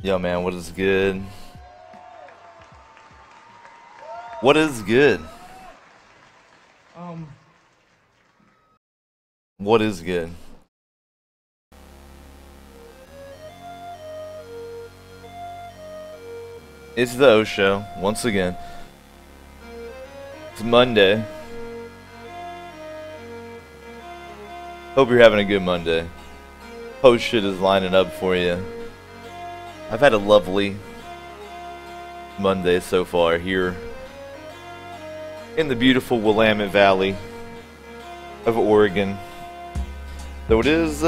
Yo, man, what is good? What is good? Um, What is good? It's the O Show, once again. It's Monday. Hope you're having a good Monday. Post shit is lining up for you. I've had a lovely Monday so far here in the beautiful Willamette Valley of Oregon. Though it is,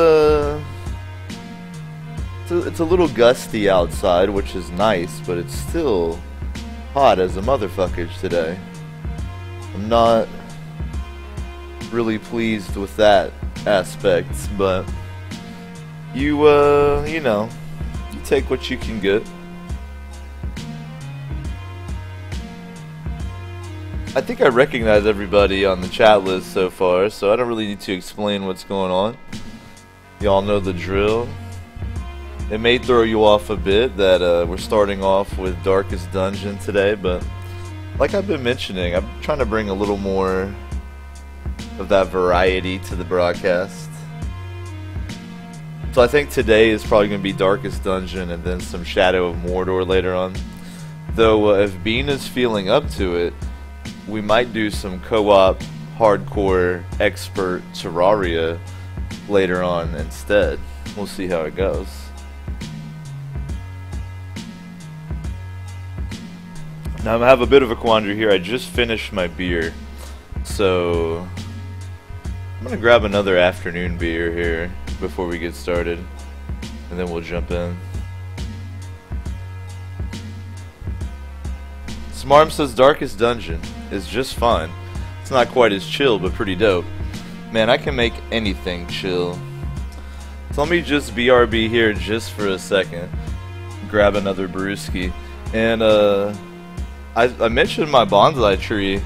it's a little gusty outside, which is nice, but it's still hot as a motherfuckers today. I'm not really pleased with that aspect, but you know, you take what you can get. I think I recognize everybody on the chat list so far, so I don't really need to explain what's going on. Y'all know the drill. It may throw you off a bit that we're starting off with Darkest Dungeon today, but like I've been mentioning, I'm trying to bring a little more of that variety to the broadcast. So I think today is probably going to be Darkest Dungeon and then some Shadow of Mordor later on. Though if Bean is feeling up to it, we might do some co-op hardcore expert Terraria later on instead. We'll see how it goes. Now I have a bit of a quandary here. I just finished my beer, so I'm gonna grab another afternoon beer here before we get started, and then we'll jump in. Smarm says Darkest Dungeon is just fine. It's not quite as chill, but pretty dope. Man, I can make anything chill. So let me just BRB here just for a second. Grab another brewski. And I mentioned my bonsai tree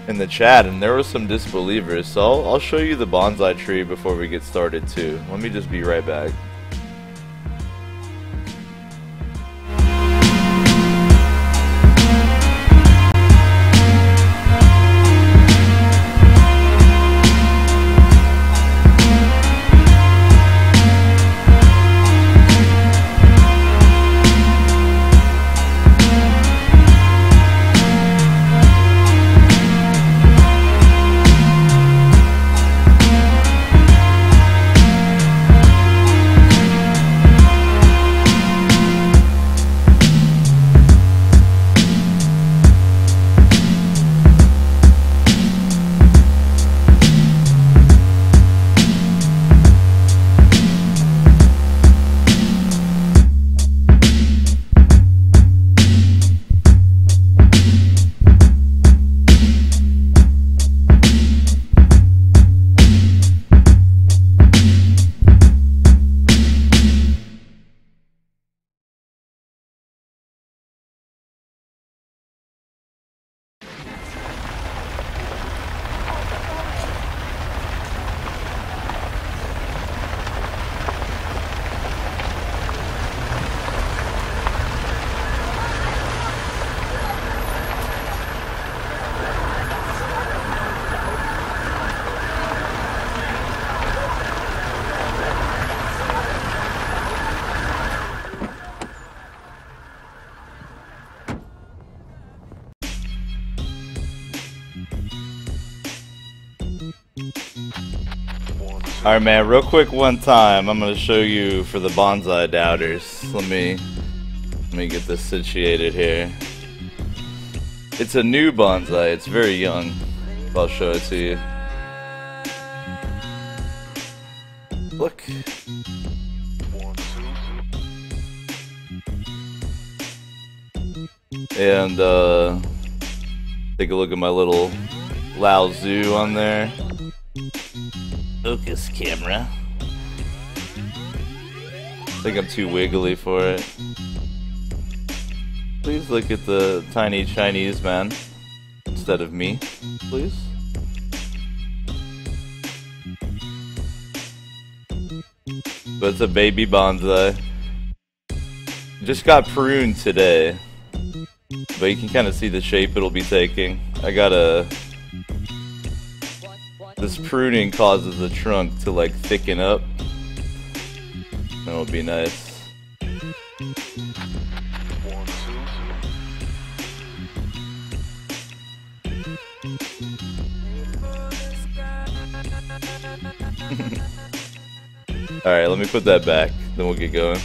in the chat, and there were some disbelievers. So I'll show you the bonsai tree before we get started too. Let me just be right back. Alright, man, real quick one time, I'm going to show you for the bonsai doubters. Let me get this situated here. It's a new bonsai, it's very young. I'll show it to you. Look. And take a look at my little Lao Tzu on there. Focus camera. I think I'm too wiggly for it. Please look at the tiny Chinese man instead of me, please. But it's a baby bonsai. Just got pruned today, but you can kind of see the shape it'll be taking. This pruning causes the trunk to like thicken up. That'll be nice. Alright, let me put that back, then we'll get going.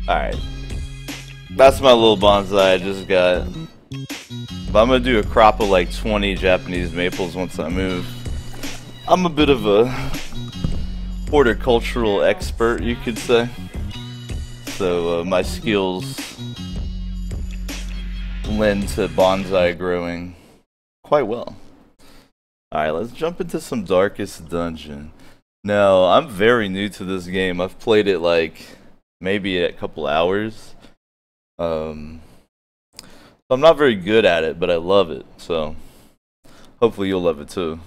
Alright, that's my little bonsai I just got. But I'm gonna do a crop of like 20 Japanese maples once I move. I'm a bit of a horticultural expert, you could say. So my skills lend to bonsai growing quite well. Alright, let's jump into some Darkest Dungeon. Now, I'm very new to this game. I've played it like maybe a couple hours. I'm not very good at it, but I love it. So hopefully you'll love it too.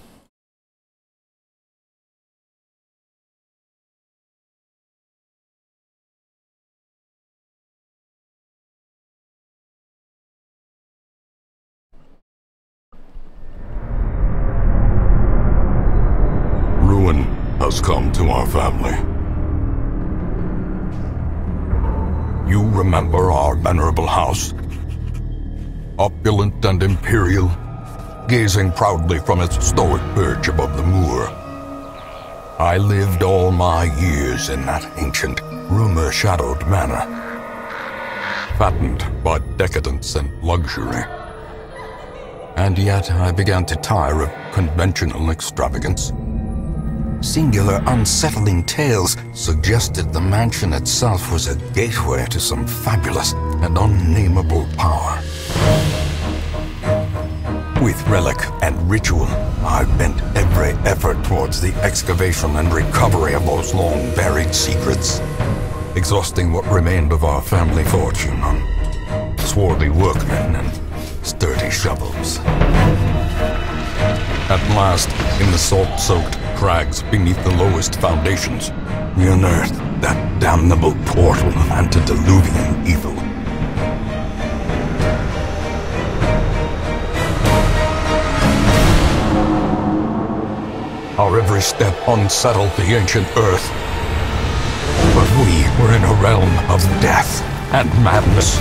Ruin has come to our family. You remember our venerable house? Opulent and imperial, gazing proudly from its stoic perch above the moor. I lived all my years in that ancient, rumor-shadowed manor, fattened by decadence and luxury. And yet I began to tire of conventional extravagance. Singular, unsettling tales suggested the mansion itself was a gateway to some fabulous and unnameable power. With relic and ritual, I bent every effort towards the excavation and recovery of those long-buried secrets, exhausting what remained of our family fortune on swarthy workmen and sturdy shovels. At last, in the salt-soaked crags beneath the lowest foundations, we unearthed that damnable portal of antediluvian evil. Our every step unsettled the ancient earth, but we were in a realm of death and madness.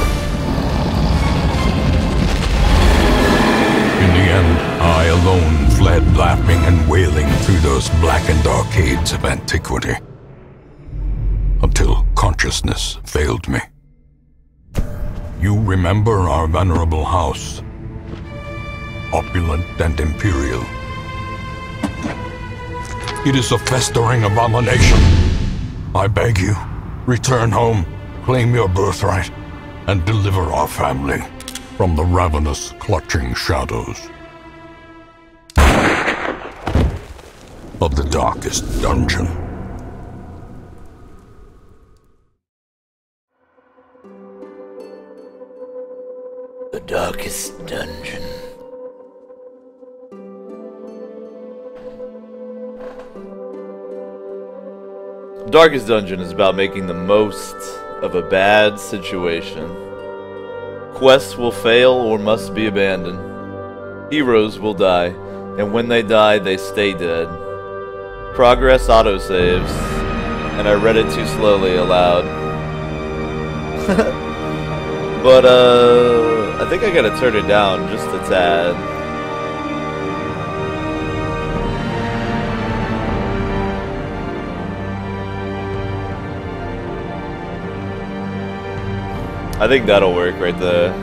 In the end, I alone fled laughing and wailing through those blackened arcades of antiquity, until consciousness failed me. You remember our venerable house, opulent and imperial. It is a festering abomination. I beg you, return home, claim your birthright, and deliver our family from the ravenous, clutching shadows of the Darkest Dungeon. The Darkest Dungeon. Darkest Dungeon is about making the most of a bad situation. Quests will fail or must be abandoned. Heroes will die, and when they die, they stay dead. Progress autosaves, and I read it too slowly aloud. But, I think I gotta turn it down just a tad. I think that'll work right there.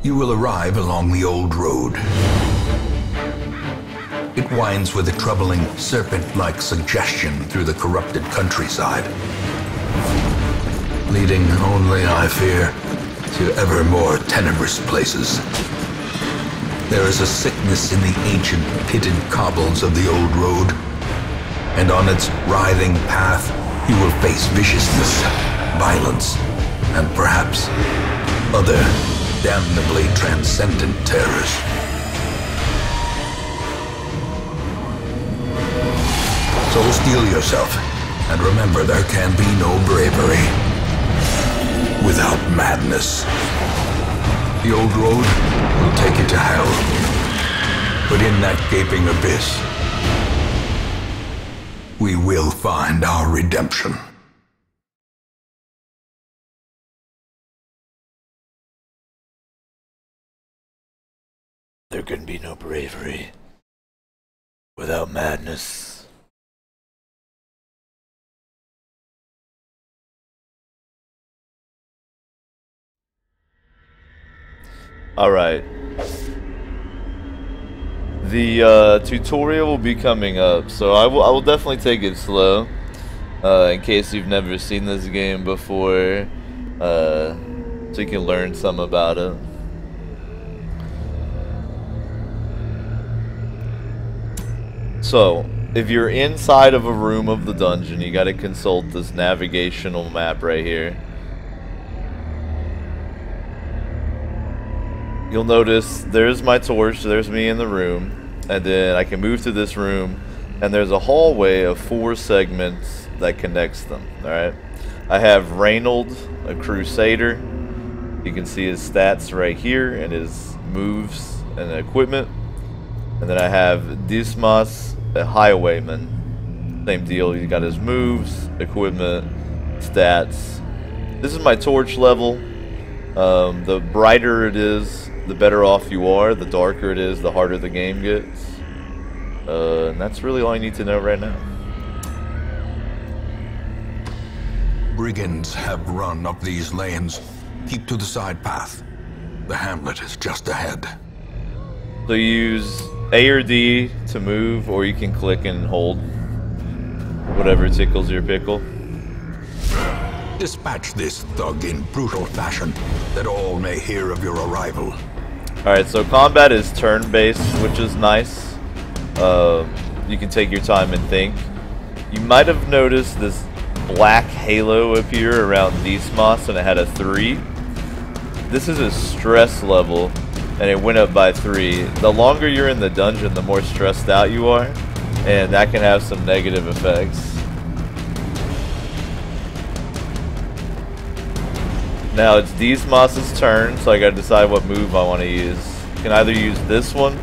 You will arrive along the old road. It winds with a troubling, serpent-like suggestion through the corrupted countryside, leading only, I fear, to ever more tenebrous places. There is a sickness in the ancient, pitted cobbles of the old road, and on its writhing path, you will face viciousness, violence, and perhaps other damnably transcendent terrors. So steel yourself, and remember there can be no bravery without madness. The old road will take you to hell, but in that gaping abyss, we will find our redemption. There can be no bravery without madness. Alright. The tutorial will be coming up, so I will definitely take it slow. In case you've never seen this game before, so you can learn some about it. So, if you're inside of a room of the dungeon, you gotta consult this navigational map right here. You'll notice there's my torch, there's me in the room, and then I can move to this room, and there's a hallway of 4 segments that connects them, alright? I have Reynold, a Crusader. You can see his stats right here, and his moves and equipment. And then I have Dismas, a Highwayman. Same deal, he's got his moves, equipment, stats. This is my torch level. The brighter it is, the better off you are. The darker it is, the harder the game gets. And that's really all I need to know right now. Brigands have run up these lanes. Keep to the side path. The hamlet is just ahead. So you use A or D to move, or you can click and hold. Whatever tickles your pickle. Dispatch this thug in brutal fashion, that all may hear of your arrival. Alright, so combat is turn-based, which is nice. You can take your time and think. You might have noticed this black halo appear around Dismas, and it had a 3. This is a stress level, and it went up by 3. The longer you're in the dungeon, the more stressed out you are, and that can have some negative effects. Now it's Dismas' turn, so I gotta decide what move I want to use. You can either use this one,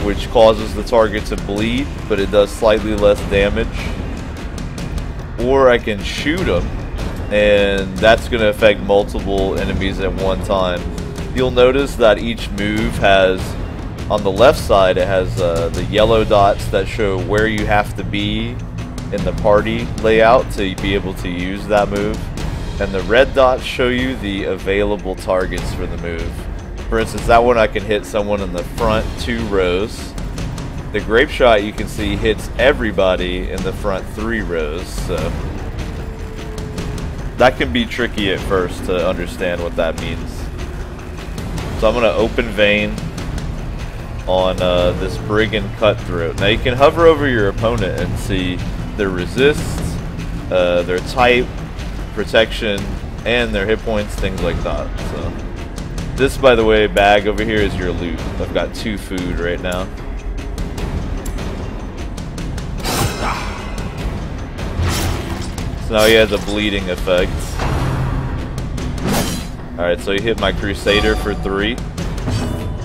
which causes the target to bleed, but it does slightly less damage. Or I can shoot him, and that's gonna affect multiple enemies at one time. You'll notice that each move has, on the left side, it has the yellow dots that show where you have to be in the party layout to be able to use that move. And the red dots show you the available targets for the move. For instance, that one I can hit someone in the front 2 rows. The grape shot, you can see, hits everybody in the front 3 rows. So that can be tricky at first to understand what that means. So I'm going to open vein on this Brigand Cutthroat. Now you can hover over your opponent and see their resist, their type, protection, and their hit points, things like that. So This, by the way, bag over here is your loot. I've got 2 food right now. So now he has a bleeding effect. Alright, so he hit my Crusader for 3.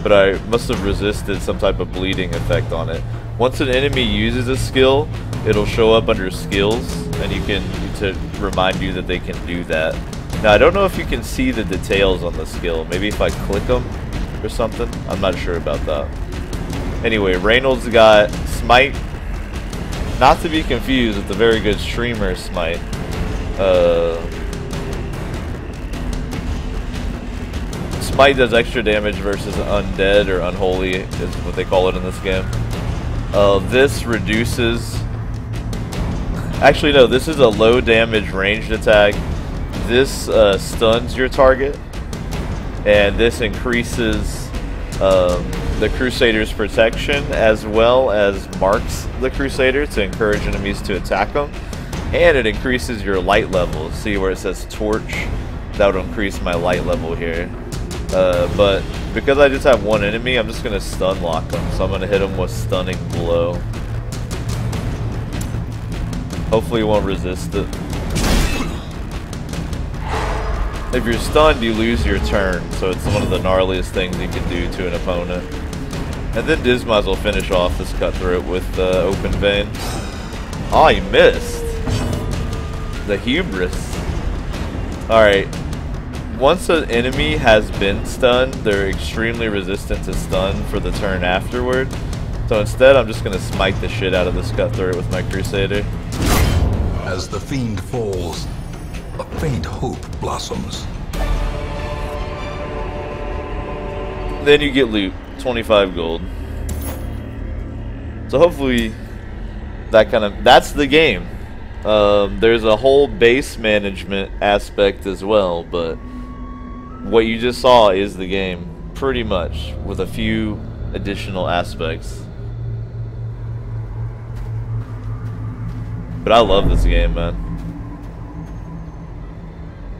But I must have resisted some type of bleeding effect on it. Once an enemy uses a skill, it'll show up under skills, and you can to remind you that they can do that. Now I don't know if you can see the details on the skill. Maybe if I click them or something. I'm not sure about that. Anyway, Reynolds got Smite. Not to be confused with the very good streamer Smite. Smite does extra damage versus undead or unholy is what they call it in this game. This reduces... Actually no, this is a low damage ranged attack. This stuns your target. And this increases the Crusader's protection as well as marks the Crusader to encourage enemies to attack them. And it increases your light level. See where it says torch? That would increase my light level here. But because I just have one enemy, I'm just going to stun lock them. So I'm going to hit them with stunning blow. Hopefully you won't resist it. If you're stunned, you lose your turn. So it's one of the gnarliest things you can do to an opponent. And then Dismas will finish off this cutthroat with Open Vein. Oh, he missed. The hubris. Alright. Once an enemy has been stunned, they're extremely resistant to stun for the turn afterward. So instead, I'm just going to smite the shit out of this cutthroat with my Crusader. As the fiend falls, a faint hope blossoms. Then you get loot, 25 gold. So hopefully, that's the game. There's a whole base management aspect as well, but what you just saw is the game, pretty much, with a few additional aspects. But I love this game, man.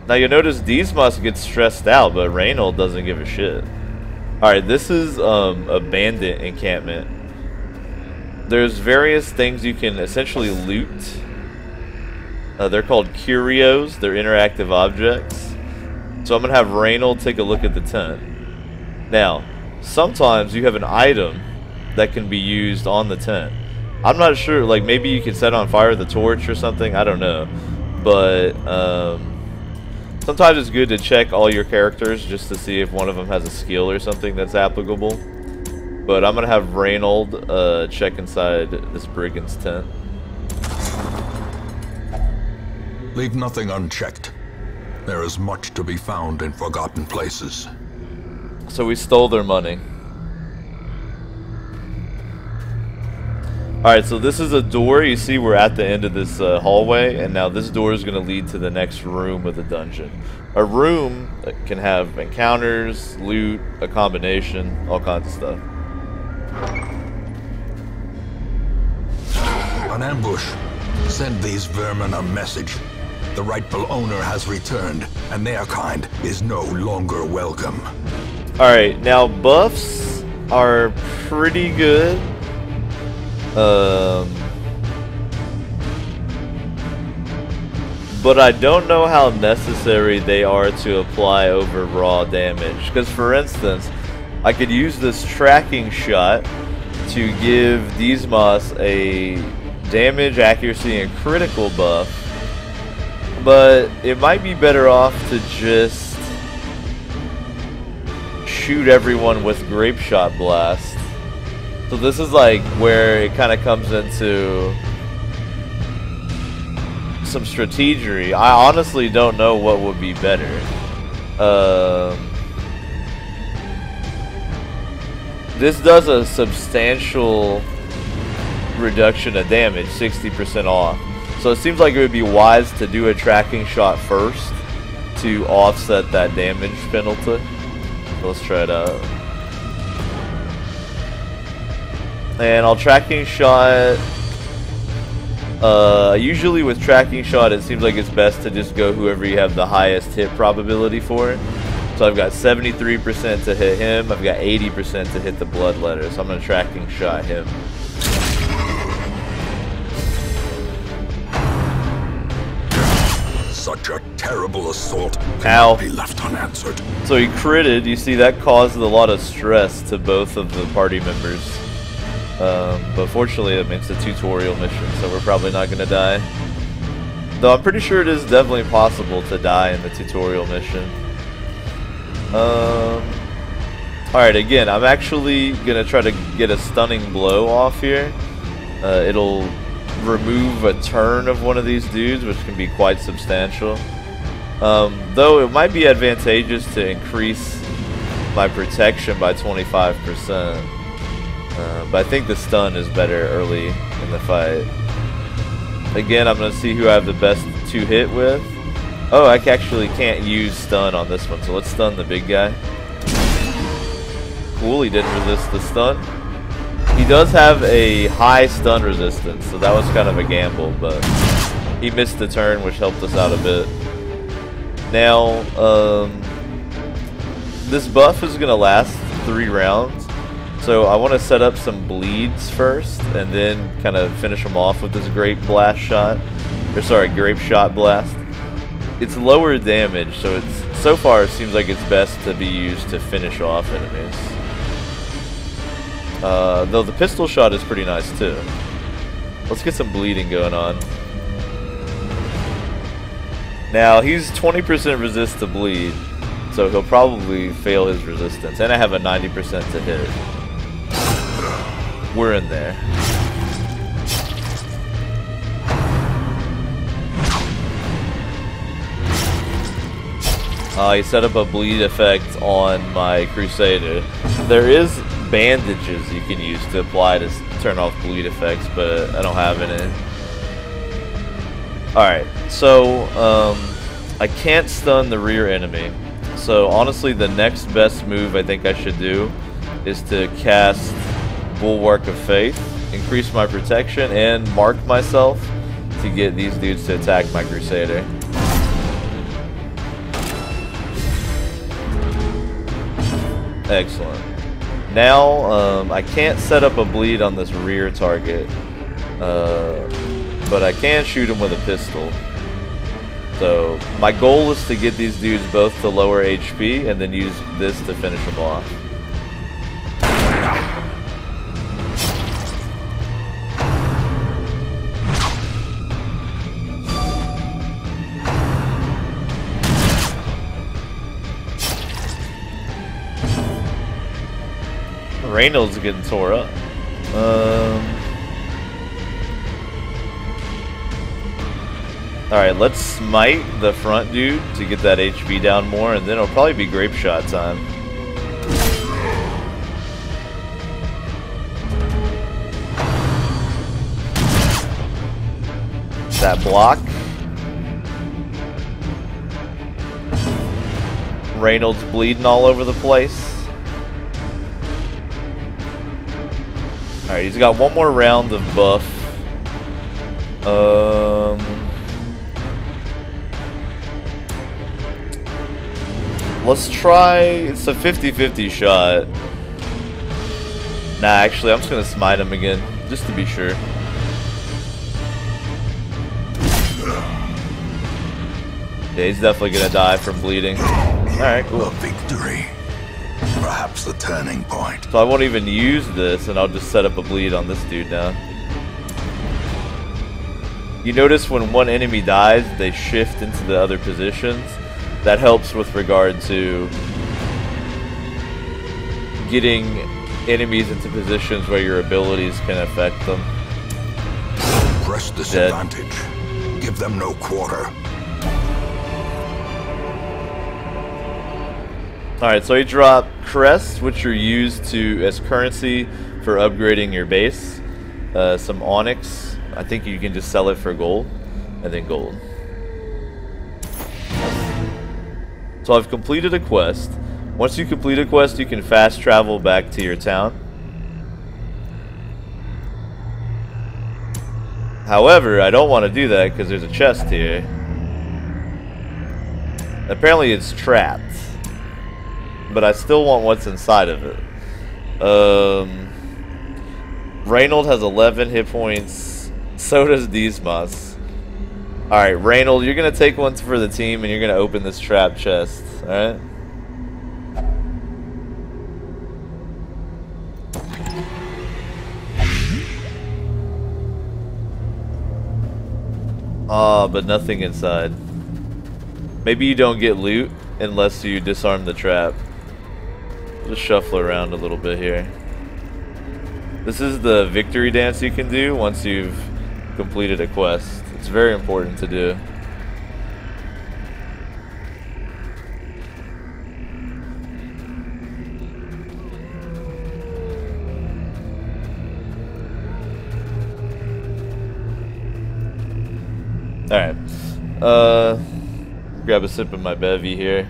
Now you notice Dismas gets stressed out, but Reynold doesn't give a shit. Alright, this is a bandit encampment. There's various things you can essentially loot. They're called curios. They're interactive objects. So I'm going to have Reynold take a look at the tent. Now, sometimes you have an item that can be used on the tent. I'm not sure, like maybe you can set on fire the torch or something, I don't know. But sometimes it's good to check all your characters just to see if one of them has a skill or something that's applicable. But I'm going to have Reynold check inside this brigand's tent. Leave nothing unchecked. There is much to be found in forgotten places. So we stole their money. Alright, so this is a door. You see we're at the end of this hallway, and now this door is going to lead to the next room of the dungeon. A room that can have encounters, loot, a combination, all kinds of stuff. An ambush. Send these vermin a message. The rightful owner has returned, and their kind is no longer welcome. Alright, now buffs are pretty good. But I don't know how necessary they are to apply over raw damage. Because for instance, I could use this tracking shot to give Dismas a damage, accuracy, and critical buff. But it might be better off to just shoot everyone with Grape Shot Blast. So this is like where it kind of comes into some strategery. I honestly don't know what would be better. This does a substantial reduction of damage, 60% off. So it seems like it would be wise to do a tracking shot first to offset that damage penalty. So let's try it out. And I'll tracking shot. Usually with tracking shot, it seems like it's best to just go whoever you have the highest hit probability for. So So I've got 73% to hit him. I've got 80% to hit the Bloodletter. So I'm going to tracking shot him. Such a terrible assault Ow. cannot be left unanswered. So he critted. You see, that caused a lot of stress to both of the party members. But fortunately, I mean, it's a tutorial mission, so we're probably not going to die. Though I'm pretty sure it is definitely possible to die in the tutorial mission. Alright, again, I'm actually going to try to get a stunning blow off here. It'll remove a turn of one of these dudes, which can be quite substantial. Though it might be advantageous to increase my protection by 25%. But I think the stun is better early in the fight. Again, I'm going to see who I have the best to hit with. Oh, I actually can't use stun on this one, so let's stun the big guy. Cool, he didn't resist the stun. He does have a high stun resistance, so that was kind of a gamble, but he missed the turn, which helped us out a bit. Now, this buff is going to last 3 rounds. So I want to set up some bleeds first, and then kind of finish them off with this grape blast shot, or sorry, grape shot blast. It's lower damage, so so far it seems like it's best to be used to finish off enemies. Though the pistol shot is pretty nice too. Let's get some bleeding going on. Now he's 20% resist to bleed, so he'll probably fail his resistance, and I have a 90% to hit. We're in there. He set up a bleed effect on my Crusader. There is bandages you can use to apply to turn off bleed effects, but I don't have any. Alright, so I can't stun the rear enemy. So honestly, the next best move I think I should do is to cast Bulwark of Faith, increase my protection, and mark myself to get these dudes to attack my Crusader. Excellent. Now, I can't set up a bleed on this rear target, but I can shoot him with a pistol. So, my goal is to get these dudes both to lower HP, and then use this to finish them off. Reynolds is getting tore up. Alright, let's smite the front dude to get that HP down more, and then it'll probably be grape shot time. That block. Reynolds bleeding all over the place. Alright, he's got one more round of buff. Let's try, it's a 50-50 shot. Nah, actually, I'm just gonna smite him again, just to be sure. Yeah, he's definitely gonna die from bleeding. Alright, cool. A victory. Perhaps the turning point. So I won't even use this, and I'll just set up a bleed on this dude now. You notice when one enemy dies, they shift into the other positions. That helps with regard to getting enemies into positions where your abilities can affect them. Press this advantage. Give them no quarter. Alright, so he dropped crests, which are used as currency for upgrading your base. Some onyx. I think you can just sell it for gold. And then gold. So I've completed a quest. Once you complete a quest, you can fast travel back to your town. However, I don't want to do that because there's a chest here. Apparently it's trapped. but I still want what's inside of it. Reynold has 11 hit points. So does Dismas. Alright, Reynold, you're going to take one for the team, and you're going to open this trap chest. Alright? Ah, but nothing inside. Maybe you don't get loot unless you disarm the trap. Just shuffle around a little bit here. This is the victory dance you can do once you've completed a quest. It's very important to do. Alright. Grab a sip of my bevy here.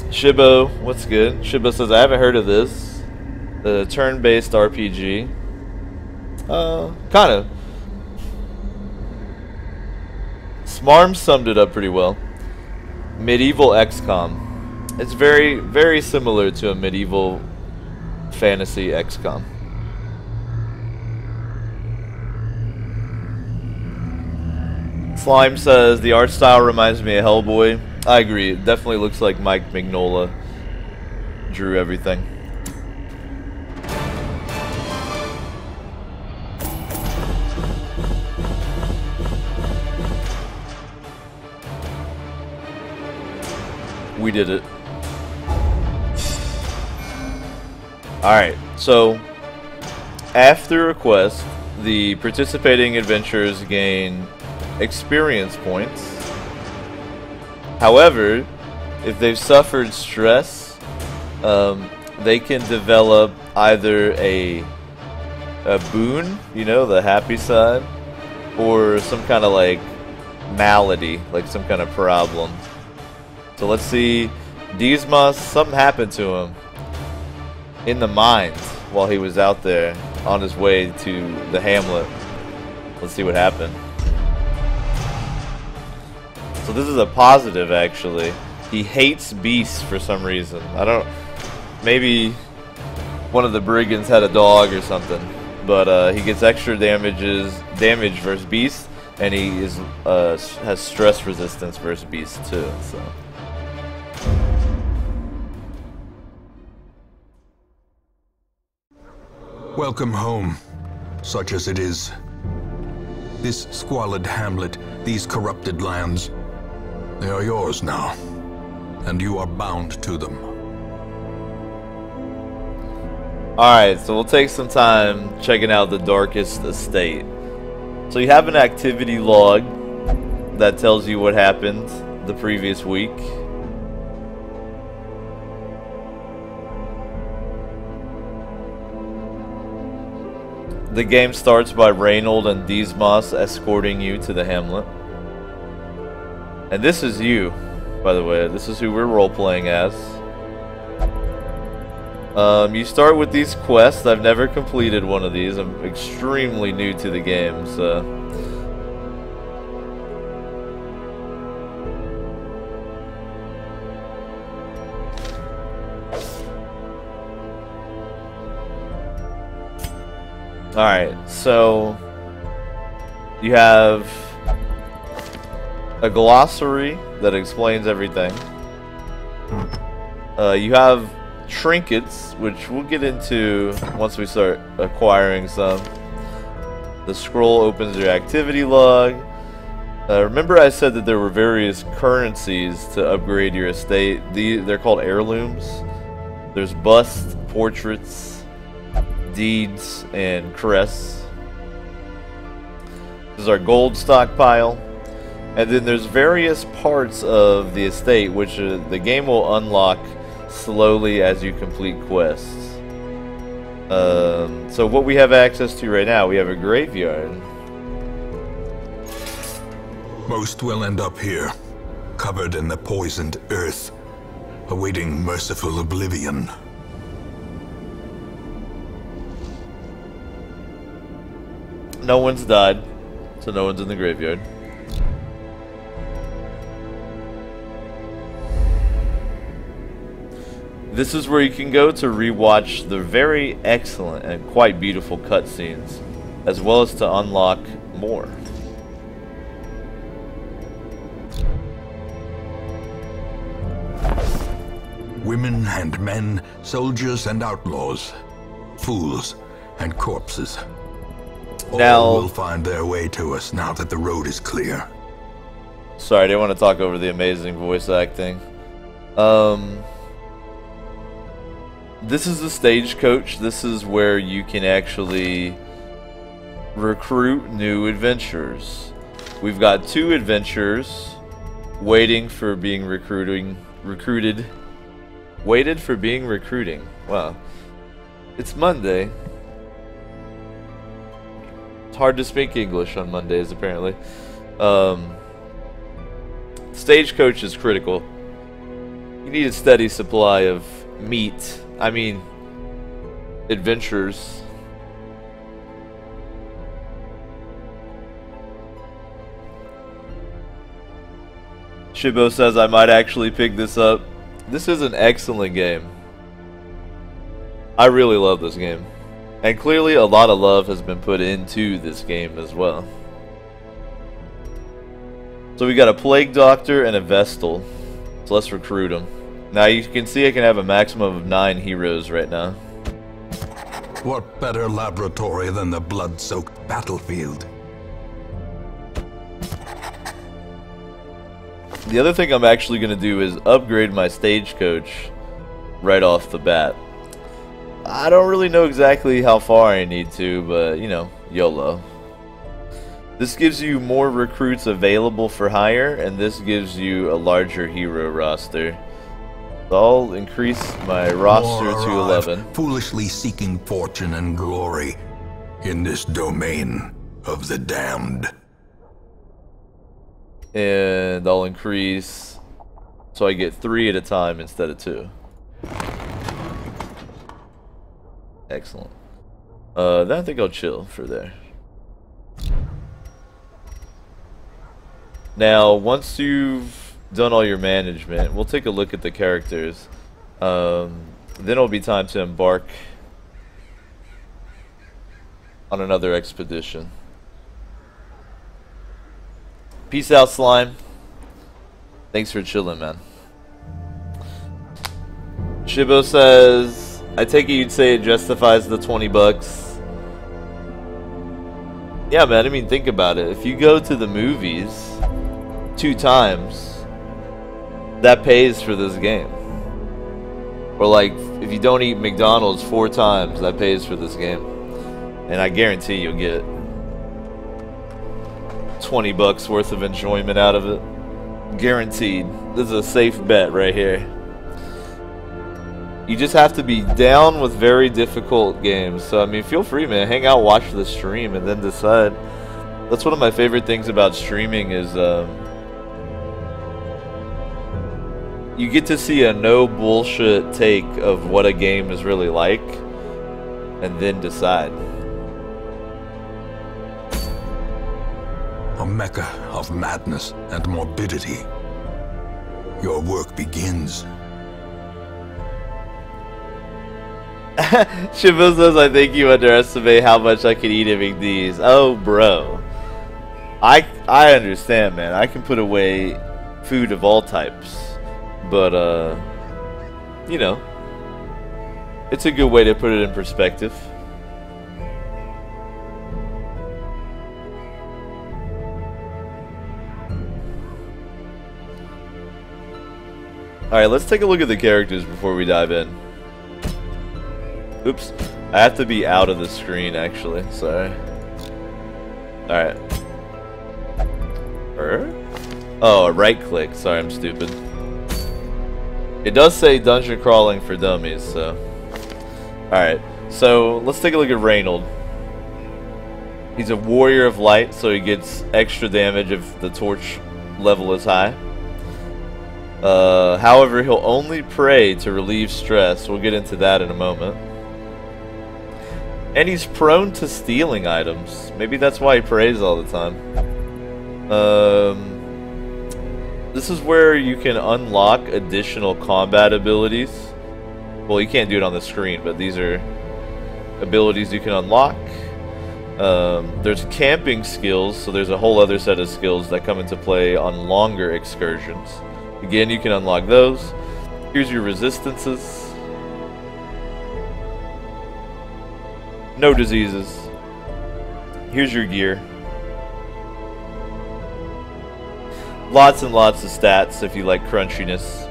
Shibo, what's good? Shibo says, I haven't heard of this. The turn-based RPG. Kind of. Smarm summed it up pretty well. Medieval XCOM. It's very, very similar to a medieval fantasy XCOM. Slime says, the art style reminds me of Hellboy. I agree. It definitely looks like Mike Mignola drew everything. We did it. Alright, so after a quest, the participating adventurers gain experience points. However, if they've suffered stress, they can develop either a boon, you know, the happy side, or some kind of like malady, like some kind of problem. So let's see, Dismas, something happened to him in the mines while he was out there on his way to the hamlet. Let's see what happened. So this is a positive, actually. He hates beasts for some reason. I don't... Maybe one of the brigands had a dog or something. But he gets extra damage versus beasts, and he is has stress resistance versus beasts too. So. Welcome home, such as it is. This squalid hamlet, these corrupted lands, they are yours now, and you are bound to them. Alright, so we'll take some time checking out the Darkest Estate. So you have an activity log that tells you what happened the previous week. The game starts by Reynold and Dismas escorting you to the hamlet. And this is you, by the way. This is who we're role-playing as. You start with these quests. I've never completed one of these. I'm extremely new to the game, so... Alright, so... You have... a glossary that explains everything. You have trinkets, which we'll get into once we start acquiring some. The scroll opens your activity log. Remember I said that there were various currencies to upgrade your estate. They're called heirlooms. There's busts, portraits, deeds, and crests. This is our gold stockpile. And then there's various parts of the estate which the game will unlock slowly as you complete quests. So what we have access to right now, we have a graveyard. Most will end up here, covered in the poisoned earth, awaiting merciful oblivion. No one's died, so no one's in the graveyard. This is where you can go to rewatch the very excellent and quite beautiful cutscenes, as well as to unlock more. Women and men, soldiers and outlaws, fools and corpses. Now, all will find their way to us now that the road is clear. Sorry, I didn't want to talk over the amazing voice acting. This is the stagecoach. This is where you can actually recruit new adventurers. We've got 2 adventurers waiting for being recruited. Waited for being recruiting. Wow. It's Monday. It's hard to speak English on Mondays, apparently. Stagecoach is critical. You need a steady supply of meat. I mean, adventures. Shibo says I might actually pick this up. This is an excellent game. I really love this game. And clearly a lot of love has been put into this game as well. So we got a Plague Doctor and a Vestal. So let's recruit them. Now you can see I can have a maximum of 9 heroes right now. What better laboratory than the blood-soaked battlefield? The other thing I'm actually going to do is upgrade my stagecoach right off the bat. I don't really know exactly how far I need to, but, you know, YOLO. This gives you more recruits available for hire, and this gives you a larger hero roster. So I'll increase my roster to 11. Foolishly seeking fortune and glory in this domain of the damned. And I'll increase so I get 3 at a time instead of 2. Excellent. Then I think I'll chill for there. Now, once you've done all your management, we'll take a look at the characters. Then it'll be time to embark on another expedition. Peace out, Slime. Thanks for chilling, man. Shibo says, I take it you'd say it justifies the 20 bucks. Yeah, man, I mean, think about it. If you go to the movies 2 times, that pays for this game. Or like, if you don't eat McDonald's 4 times, that pays for this game. And I guarantee you'll get 20 bucks worth of enjoyment out of it. Guaranteed. This is a safe bet right here. You just have to be down with very difficult games. So, I mean, feel free, man. Hang out, watch the stream, and then decide. That's one of my favorite things about streaming is you get to see a no bullshit take of what a game is really like, and then decide. A mecca of madness and morbidity. Your work begins. Shibu says, I think you underestimate how much I can eat at McD's. Oh, bro. I understand, man. I can put away food of all types. But, you know, it's a good way to put it in perspective. Alright, let's take a look at the characters before we dive in. Oops. I have to be out of the screen, actually. Sorry. Alright. Oh, right click. Sorry, I'm stupid. It does say dungeon crawling for dummies, so. Alright. So, let's take a look at Reynold. He's a warrior of light, so he gets extra damage if the torch level is high. However, he'll only pray to relieve stress. We'll get into that in a moment. And he's prone to stealing items. Maybe that's why he prays all the time. This is where you can unlock additional combat abilities. Well, you can't do it on the screen, but these are abilities you can unlock. There's camping skills, so there's a whole other set of skills that come into play on longer excursions. Again, you can unlock those. Here's your resistances. No diseases. Here's your gear. Lots and lots of stats if you like crunchiness.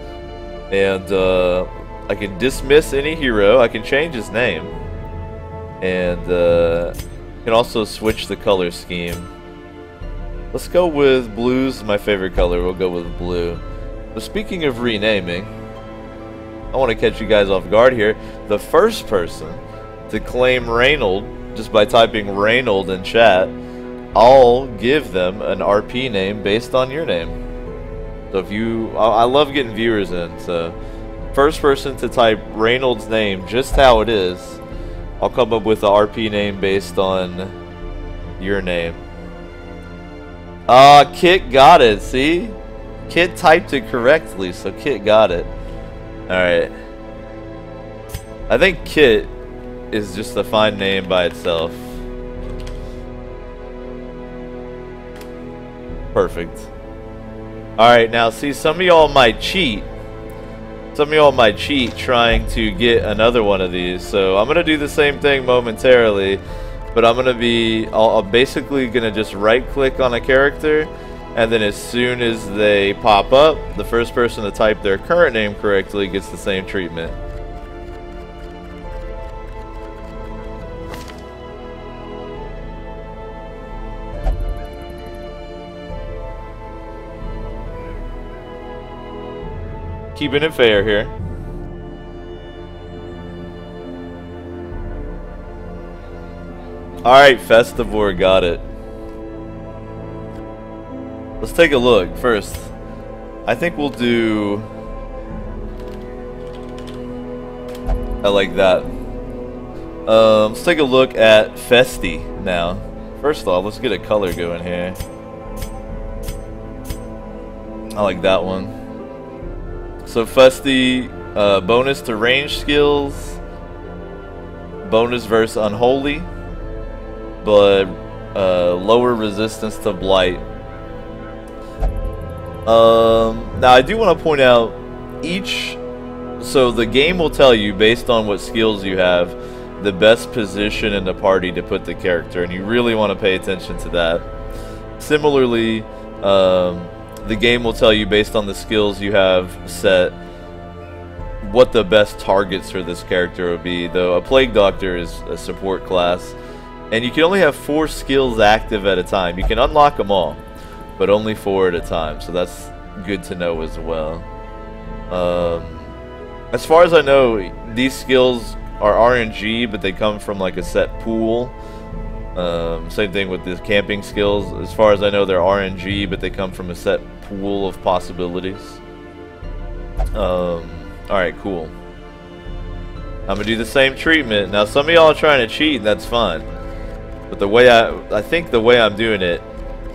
And I can dismiss any hero. I can change his name. And can also switch the color scheme. Let's go with blue's my favorite color. We'll go with blue. But speaking of renaming, I want to catch you guys off guard here. The first person to claim Reynold, just by typing Reynold in chat, I'll give them an RP name based on your name. So if you, I love getting viewers in, so first person to type Reynold's name just how it is, I'll come up with an RP name based on your name. Kit got it, see? Kit typed it correctly, so Kit got it. Alright. I think Kit is just a fine name by itself. Perfect. Alright, now see, some of y'all might cheat. Some of y'all might cheat trying to get another one of these. So I'm going to do the same thing momentarily. But I'm I'm basically going to just right click on a character. And then as soon as they pop up, the first person to type their current name correctly gets the same treatment. Keeping it fair here. Alright, Festivore got it. Let's take a look first. I think we'll do... I like that. Let's take a look at Festi now. First off, let's get a color going here. I like that one. So Festi, bonus to range skills, bonus versus Unholy, but lower resistance to Blight. Now I do want to point out so the game will tell you based on what skills you have the best position in the party to put the character, and you really want to pay attention to that. Similarly, the game will tell you based on the skills you have set what the best targets for this character would be, though a Plague Doctor is a support class and you can only have 4 skills active at a time. You can unlock them all, but only 4 at a time, so that's good to know as well. As far as I know, these skills are RNG, but they come from like a set pool. Same thing with the camping skills. As far as I know, they're RNG, but they come from a set pool of possibilities. Alright, cool. I'm gonna do the same treatment. Now, some of y'all are trying to cheat, and that's fine. But the way I think the way I'm doing it,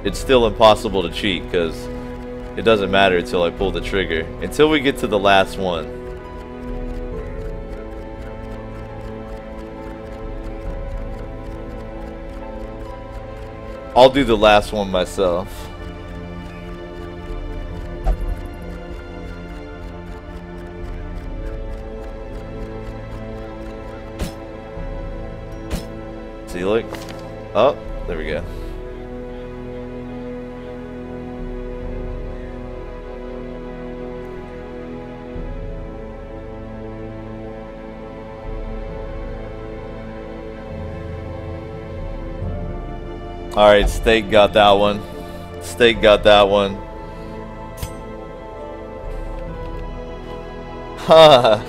it's still impossible to cheat, because it doesn't matter until I pull the trigger. Until we get to the last one. I'll do the last one myself. See, look. Oh, there we go. Alright, Steak got that one. Steak got that one. Huh.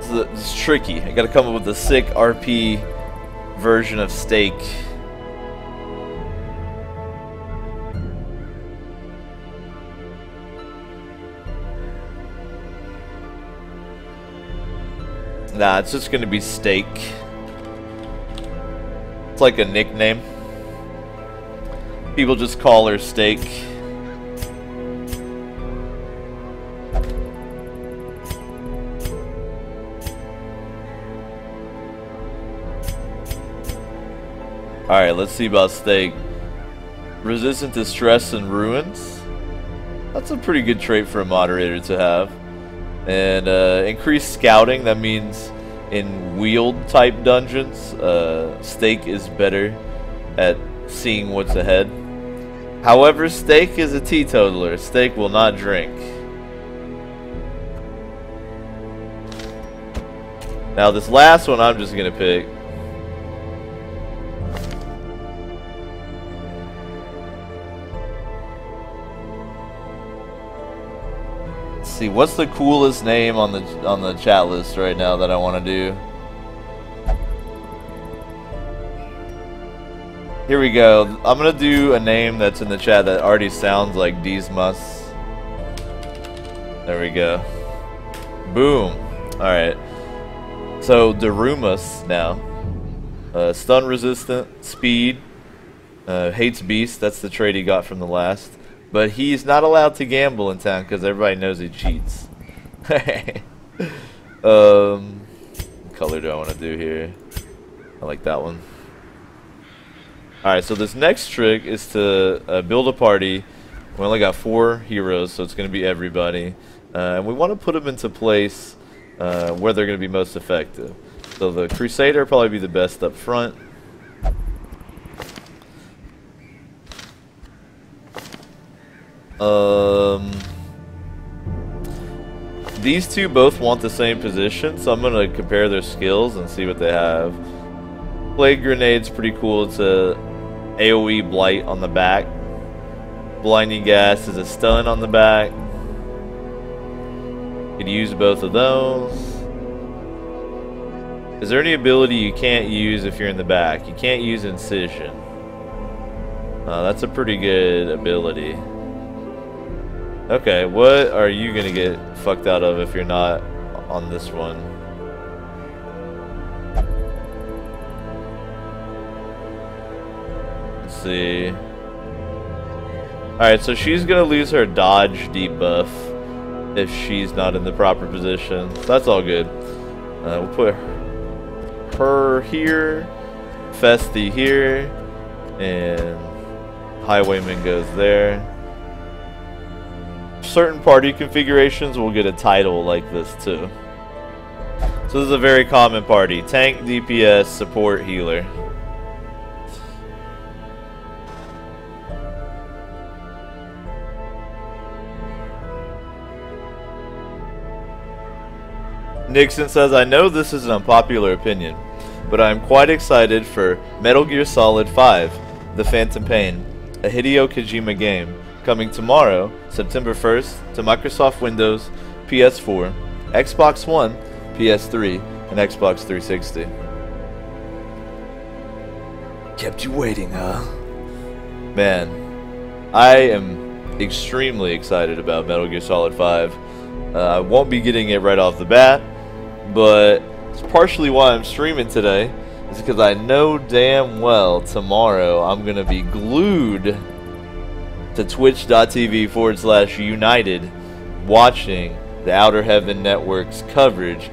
This is tricky. I gotta come up with a sick RP version of Steak. Nah, it's just gonna be Steak. it's like a nickname. People just call her Steak. Alright, let's see about Steak. Resistant to stress and ruins. That's a pretty good trait for a moderator to have. And increased scouting, that means in wheeled type dungeons, Steak is better at seeing what's ahead. However, Steak is a teetotaler. Steak will not drink. Now this last one I'm just gonna pick. See, what's the coolest name on the chat list right now that I want to do? Here we go. I'm gonna do a name that's in the chat that already sounds like Dismas. There we go. Boom. Alright. So Darumas now. Stun resistant, speed, hates beast, that's the trait he got from the last. But he's not allowed to gamble in town because everybody knows he cheats. What color do I want to do here? I like that one. Alright, so this next trick is to build a party. We only got 4 heroes, so it's going to be everybody. And we want to put them into place where they're going to be most effective. So the Crusader will probably be the best up front. These two both want the same position, so I'm gonna compare their skills and see what they have. Plague Grenade's pretty cool. It's a AoE blight on the back. Blinding Gas is a stun on the back. Could use both of those. Is there any ability you can't use if you're in the back? You can't use Incision. That's a pretty good ability. Okay, what are you gonna get fucked out of if you're not on this one? Let's see. Alright, so she's gonna lose her dodge debuff if she's not in the proper position. So that's all good. We'll put her here, Festy here, and Highwayman goes there. Certain party configurations will get a title like this too. So this is a very common party. Tank, DPS, support, healer. Nixon says, I know this is an unpopular opinion, but I am quite excited for Metal Gear Solid 5, The Phantom Pain, a Hideo Kojima game, coming tomorrow, September 1st, to Microsoft Windows, PS4, Xbox One, PS3, and Xbox 360. Kept you waiting, huh? Man, I am extremely excited about Metal Gear Solid 5. I won't be getting it right off the bat, but it's partially why I'm streaming today, is because I know damn well tomorrow I'm going to be glued to twitch.tv/United watching the Outer Heaven Network's coverage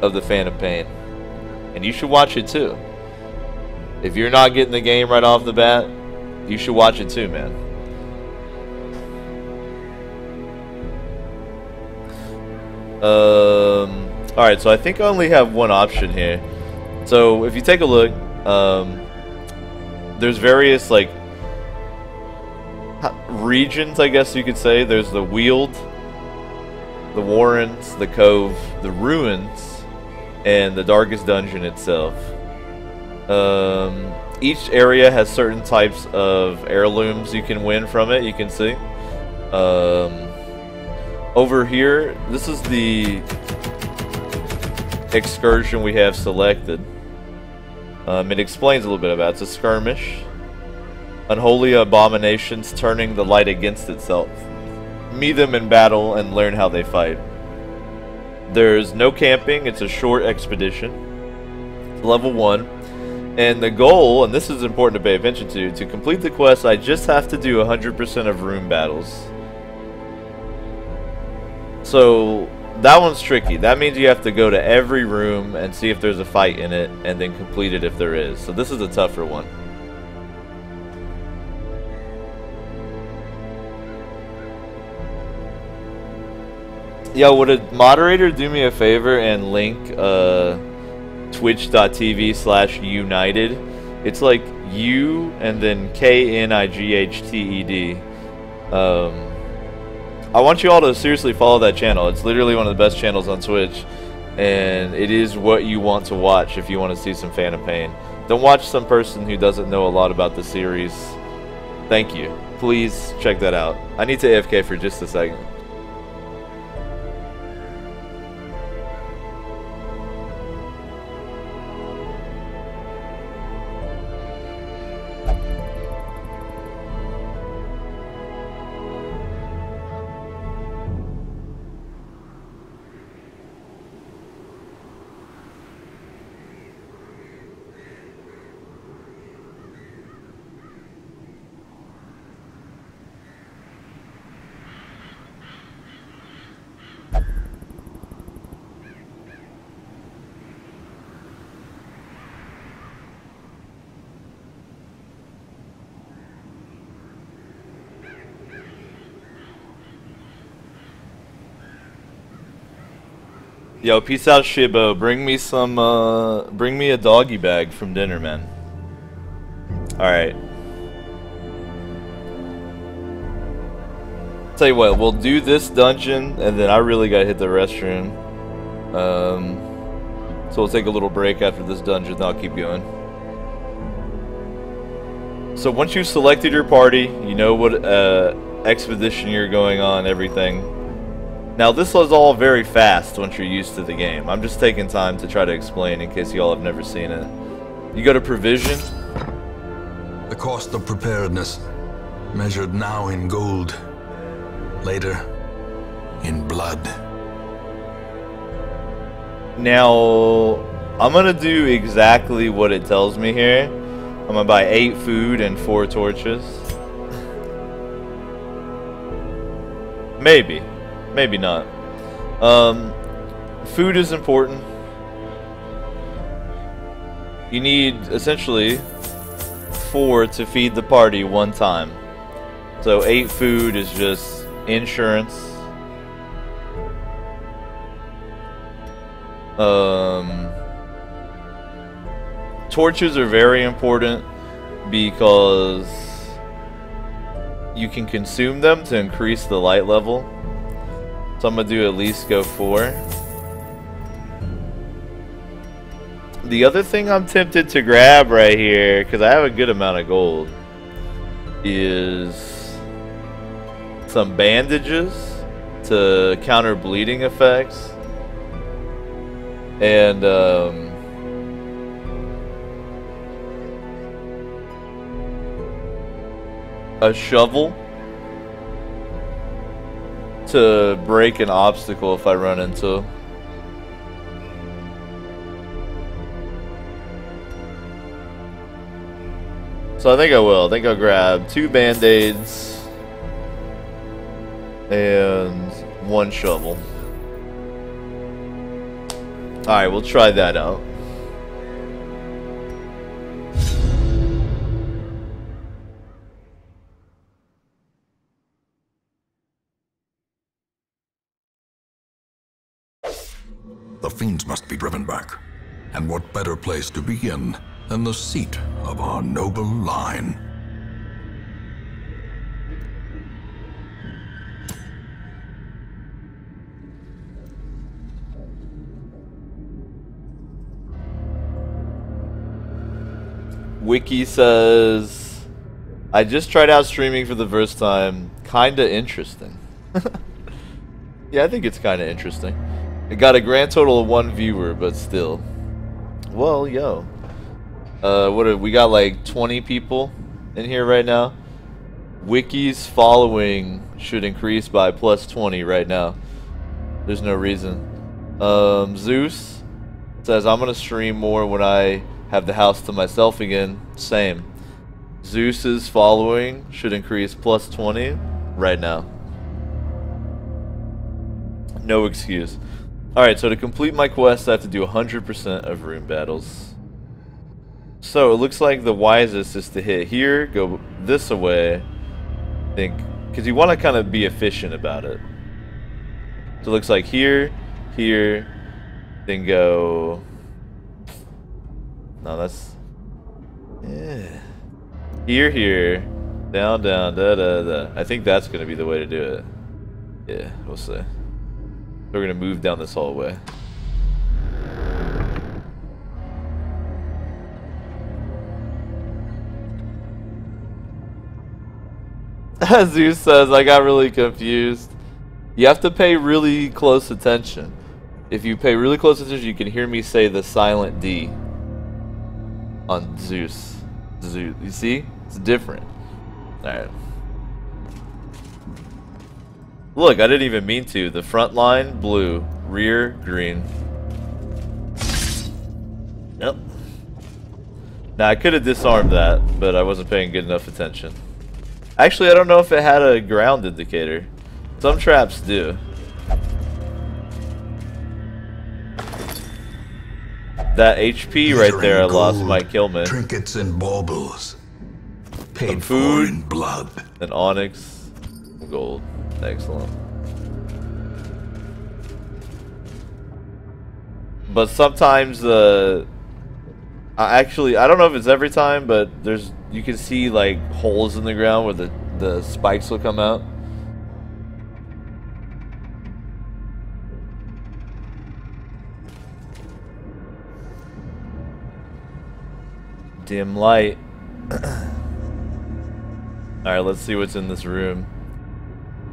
of the Phantom Pain. And you should watch it too. If you're not getting the game right off the bat, you should watch it too, man. Alright, so I think I only have one option here. So if you take a look, there's various like regions, I guess you could say. There's the Weald, the Warrens, the Cove, the Ruins, and the Darkest Dungeon itself. Each area has certain types of heirlooms you can win from it, you can see. Over here, this is the excursion we have selected. It explains a little bit about it. It's a skirmish. Unholy abominations turning the light against itself. Meet them in battle and learn how they fight. There's no camping. It's a short expedition. It's level 1. And the goal, and this is important to pay attention to complete the quest, I just have to do 100% of room battles. So that one's tricky. That means you have to go to every room and see if there's a fight in it, and then complete it if there is. So this is a tougher one. Yo, would a moderator do me a favor and link twitch.tv/united? It's like U and then KNIGHTED. I want you all to seriously follow that channel. It's literally one of the best channels on Twitch, and it is what you want to watch if you want to see some Phantom Pain. Don't watch some person who doesn't know a lot about the series. Thank you. Please check that out. I need to AFK for just a second. Yo, peace out, Shibo. Bring me some, bring me a doggy bag from dinner, man. Alright. Tell you what, we'll do this dungeon, and then I really gotta hit the restroom. So we'll take a little break after this dungeon, then I'll keep going. So once you've selected your party, you know what expedition you're going on, everything. Now this was all very fast once you're used to the game. I'm just taking time to try to explain in case y'all have never seen it. You go to provision. The cost of preparedness, measured now in gold, later in blood. Now, I'm gonna do exactly what it tells me here. I'm gonna buy 8 food and 4 torches. Maybe. Maybe not. Food is important. You need, essentially, 4 to feed the party one time. So 8 food is just insurance. Torches are very important because you can consume them to increase the light level. So I'm gonna do at least go 4. The other thing I'm tempted to grab right here, because I have a good amount of gold, is some bandages to counter bleeding effects. And a shovel to break an obstacle if I run into. So I think I will. I think I'll grab 2 band-aids and 1 shovel. Alright, we'll try that out. The fiends must be driven back. And what better place to begin than the seat of our noble line? Wiki says, I just tried out streaming for the first time. Kinda interesting. Yeah, I think it's kinda interesting. It got a grand total of 1 viewer, but still. Well, yo. We got like 20 people in here right now. Wiki's following should increase by +20 right now. There's no reason. Zeus says, I'm gonna stream more when I have the house to myself again. Same. Zeus's following should increase plus 20 right now. No excuse. Alright, so to complete my quest, I have to do 100% of room battles. So it looks like the wisest is to hit here, go this away, I think, because you want to kind of be efficient about it. So it looks like here, here, then go. No, that's. Yeah. Here, here, down, down, da, da, da. I think that's going to be the way to do it. Yeah, we'll see. We're going to move down this hallway. Zeus says, I got really confused. You have to pay really close attention. If you pay really close attention, you can hear me say the silent D on Zeus. Zeus. You see? It's different. Alright. Look, I didn't even mean to. The front line, blue. Rear, green. Yep. Now, I could have disarmed that, but I wasn't paying good enough attention. Actually, I don't know if it had a ground indicator. Some traps do. That HP right there I lost might kill me. Trinkets and baubles. Paid Some food, for in blood. and onyx, gold. Excellent. But sometimes actually, I don't know if it's every time, but you can see like holes in the ground where the spikes will come out. Dim light. Alright, let's see what's in this room.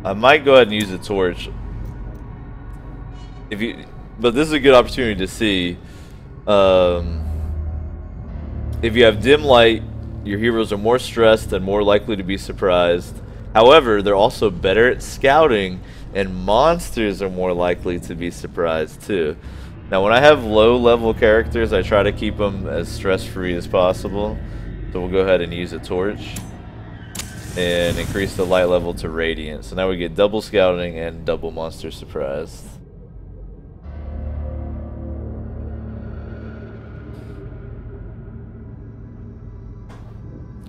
I might go ahead and use a torch. But this is a good opportunity to see. If you have dim light, your heroes are more stressed and more likely to be surprised. However, they're also better at scouting, and monsters are more likely to be surprised too. Now, when I have low-level characters, I try to keep them as stress-free as possible. So we'll go ahead and use a torch and increase the light level to radiant. So now we get double scouting and double monster surprised.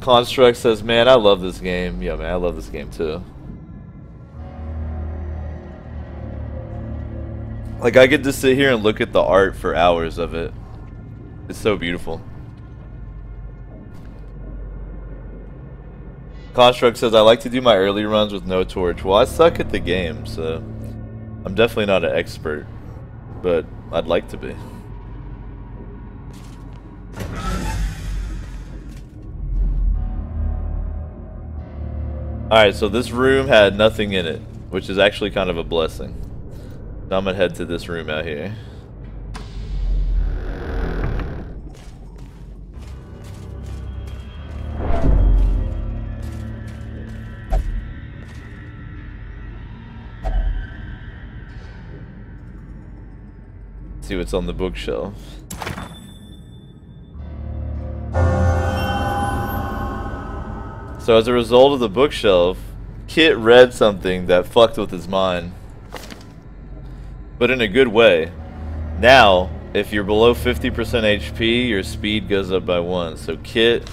Construct says, man, I love this game. Yeah, man, I love this game too. Like, I get to sit here and look at the art for hours of it. It's so beautiful. Construct says, I like to do my early runs with no torch. Well, I suck at the game, so I'm definitely not an expert, but I'd like to be. Alright, so this room had nothing in it, which is actually kind of a blessing. So I'm gonna head to this room out here. See what's on the bookshelf. So as a result of the bookshelf, Kit read something that fucked with his mind. But in a good way. Now, if you're below 50% HP, your speed goes up by 1. So Kit,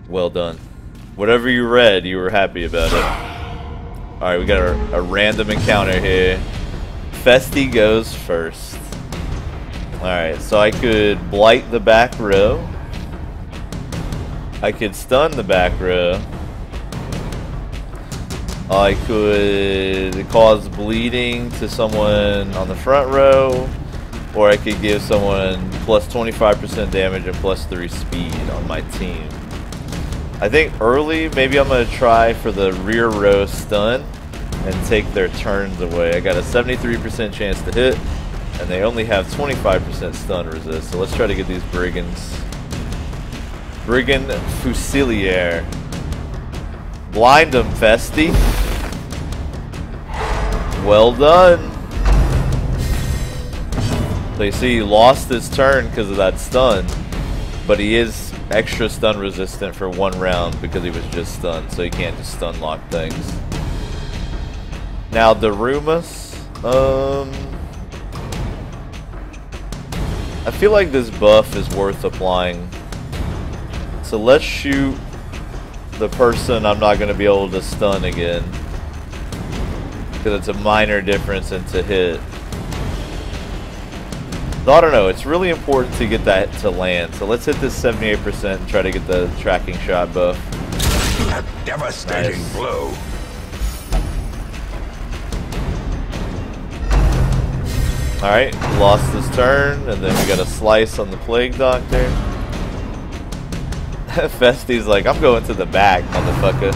well done. Whatever you read, you were happy about it. Alright, we got a random encounter here. Festi goes first. Alright, so I could blight the back row. I could stun the back row. I could cause bleeding to someone on the front row, or I could give someone plus 25% damage and plus 3 speed on my team. I think early, maybe I'm going to try for the rear row stun and take their turns away. I got a 73% chance to hit, and they only have 25% stun resist, so let's try to get these brigands. Brigand Fusilier. Blind them, Festi. Well done. So you see he lost his turn because of that stun, but he is extra stun resistant for 1 round because he was just stunned, so he can't just stun lock things. Now Darumas, I feel like this buff is worth applying. So let's shoot the person I'm not going to be able to stun again, because it's a minor difference into hit. So I don't know, it's really important to get that to land. So let's hit this 78% and try to get the tracking shot buff. A devastating blow. Alright, lost his turn, and then we got a slice on the Plague Doctor. Festi's like, I'm going to the back, motherfucker.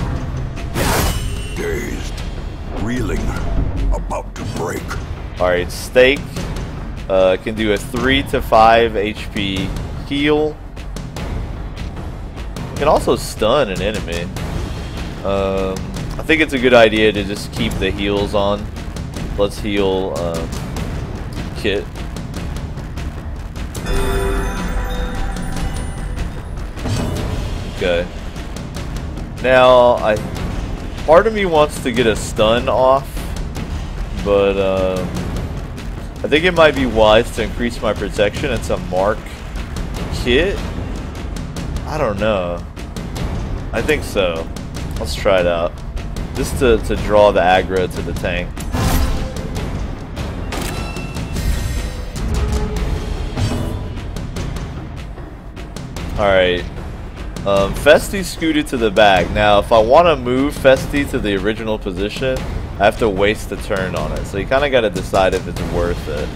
Dazed, reeling, about to break. Alright, Stake can do a 3 to 5 HP heal. Can also stun an enemy. I think it's a good idea to just keep the heals on. Let's heal Kit. Okay. Now, part of me wants to get a stun off, but I think it might be wise to increase my protection and to mark Kit. I don't know. I think so. Let's try it out. Just to draw the aggro to the tank. Alright. Festi scooted to the back. Now, if I want to move Festi to the original position, I have to waste a turn on it. So you kind of got to decide if it's worth it.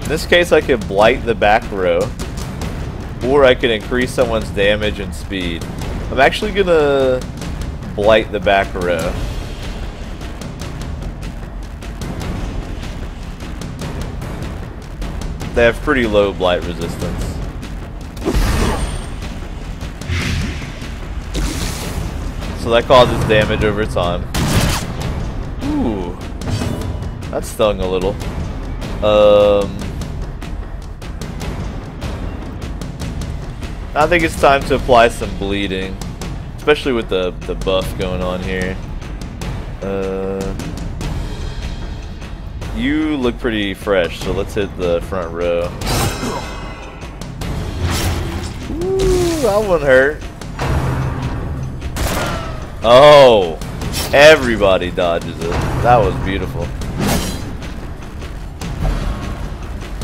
In this case, I could blight the back row, or I could increase someone's damage and speed. I'm actually going to blight the back row. They have pretty low blight resistance. So that causes damage over time. Ooh. That stung a little. I think it's time to apply some bleeding. Especially with the buff going on here. You look pretty fresh, so let's hit the front row. Ooh, that one hurt. Oh, everybody dodges it. That was beautiful.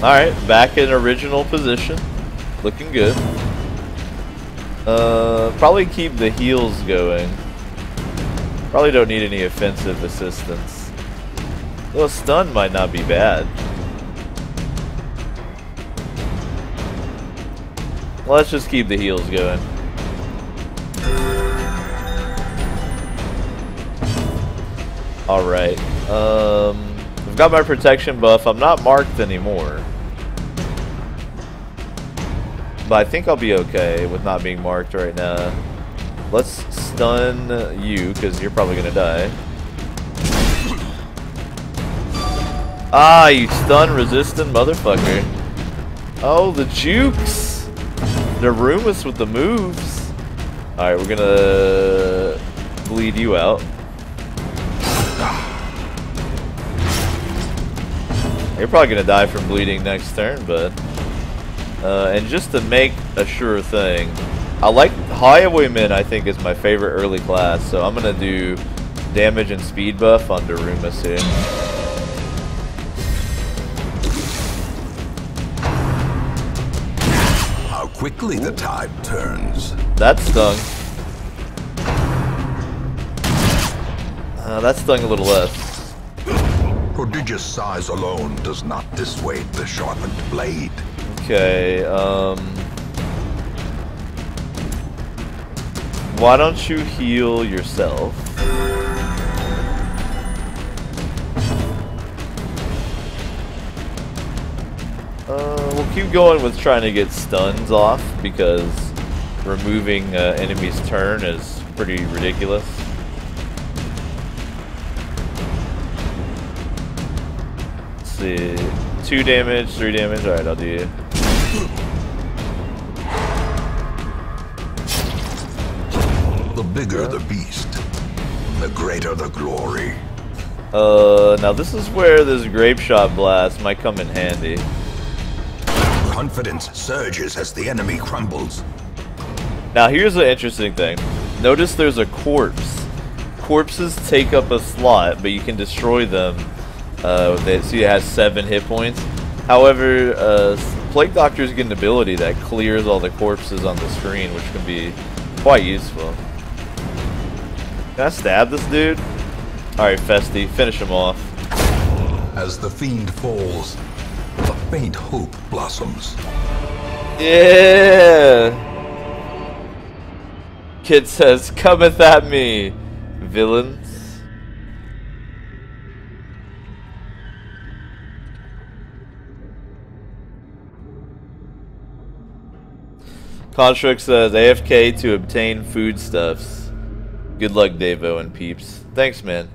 Alright, back in original position. Looking good. Probably keep the heals going. Probably don't need any offensive assistance. Well, stun might not be bad. Let's just keep the heals going. Alright. I've got my protection buff. I'm not marked anymore. But I think I'll be okay with not being marked right now. Let's stun you, because you're probably going to die. Ah, you stun resistant motherfucker. Oh, the jukes. The Darumas with the moves. Alright, we're gonna bleed you out. You're probably gonna die from bleeding next turn, but and just to make a sure thing, I like Highwayman. I think is my favorite early class, so I'm gonna do damage and speed buff on Darumas here. How quickly the tide turns. That stung. That stung a little less. Prodigious size alone does not dissuade the sharpened blade. Okay, why don't you heal yourself? We'll keep going with trying to get stuns off, because removing enemy's turn is pretty ridiculous. see. 2 damage, 3 damage. Alright, I'll do you. The bigger the beast, the greater the glory. Now this is where this grape shot blast might come in handy. Confidence surges as the enemy crumbles. Now here's an interesting thing. Notice there's a corpse. Corpses take up a slot, but you can destroy them. See it has 7 hit points. However, Plague Doctors get an ability that clears all the corpses on the screen, which can be quite useful. Can I stab this dude? Alright, Festy, finish him off. As the fiend falls, a faint hope blossoms. Yeah! Kid says, cometh at me, villains. Construct says, AFK to obtain foodstuffs. Good luck, Davo and peeps. Thanks, man.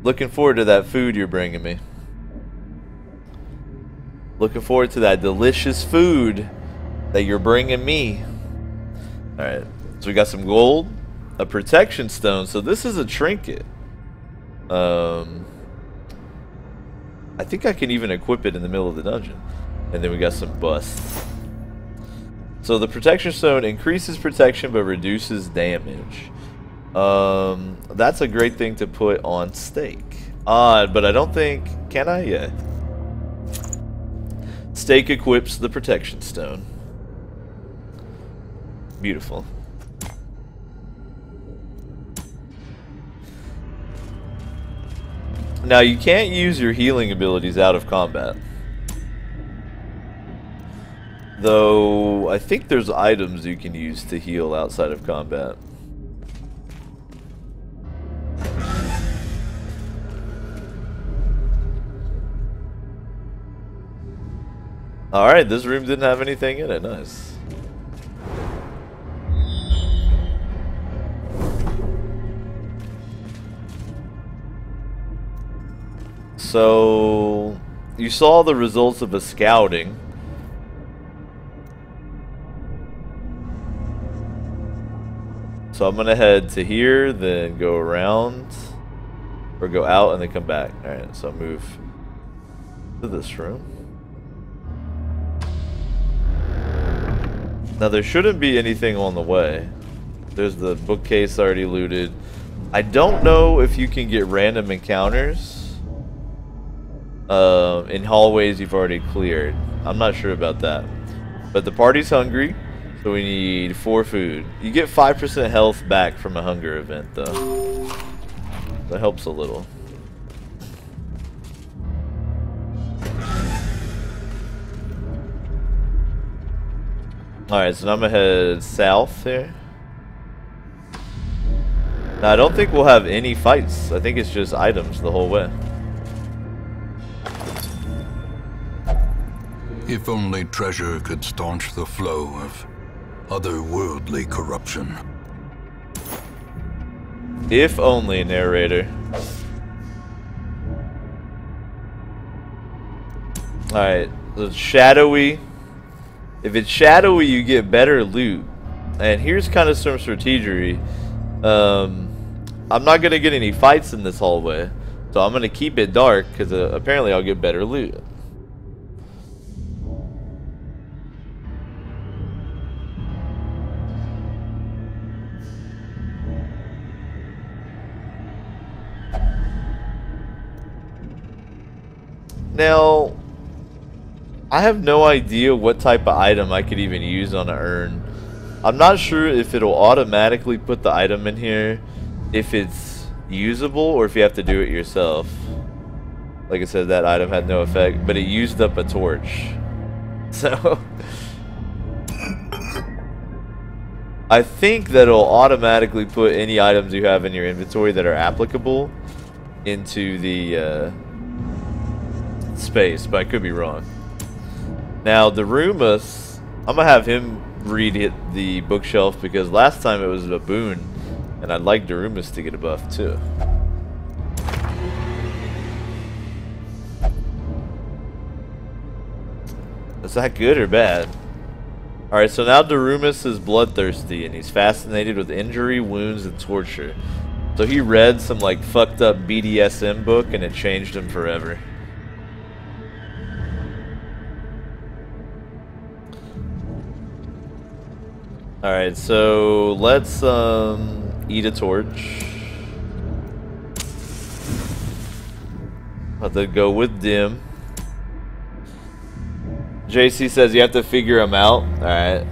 Looking forward to that food you're bringing me. Looking forward to that delicious food that you're bringing me. Alright, so we got some gold, a protection stone. So this is a trinket. I think I can even equip it in the middle of the dungeon. And then we got some busts. So the protection stone increases protection but reduces damage. That's a great thing to put on stake. But I don't think... Can I? Yeah. Stake equips the protection stone. Beautiful. Now you can't use your healing abilities out of combat. Though I think there's items you can use to heal outside of combat. Alright, this room didn't have anything in it. Nice. So, you saw the results of a scouting. So I'm gonna head to here, then go around, or go out and then come back. Alright, so I'll move to this room. Now there shouldn't be anything on the way. There's the bookcase already looted. I don't know if you can get random encounters in hallways you've already cleared. I'm not sure about that. But the party's hungry, so we need 4 food. You get 5% health back from a hunger event though. That helps a little. Alright, so now I'm gonna head south here. Now I don't think we'll have any fights. I think it's just items the whole way. If only treasure could staunch the flow of otherworldly corruption. If only, narrator. Alright, so it's shadowy. If it's shadowy, you get better loot. And here's kind of some strategery. I'm not going to get any fights in this hallway. So I'm going to keep it dark, because apparently I'll get better loot. Now, I have no idea what type of item I could even use on an urn. I'm not sure if it'll automatically put the item in here, if it's usable, or if you have to do it yourself. Like I said, that item had no effect, but it used up a torch. So, I think that it'll automatically put any items you have in your inventory that are applicable into the space, but I could be wrong. Now, Darumas, I'm gonna have him read the bookshelf because last time it was a boon, and I'd like Darumas to get a buff too. Was that good or bad? Alright, so now Darumus is bloodthirsty and he's fascinated with injury, wounds, and torture. So he read some like fucked up BDSM book and it changed him forever. Alright, so let's eat a torch. About to go with Dim. JC says you have to figure him out. Alright.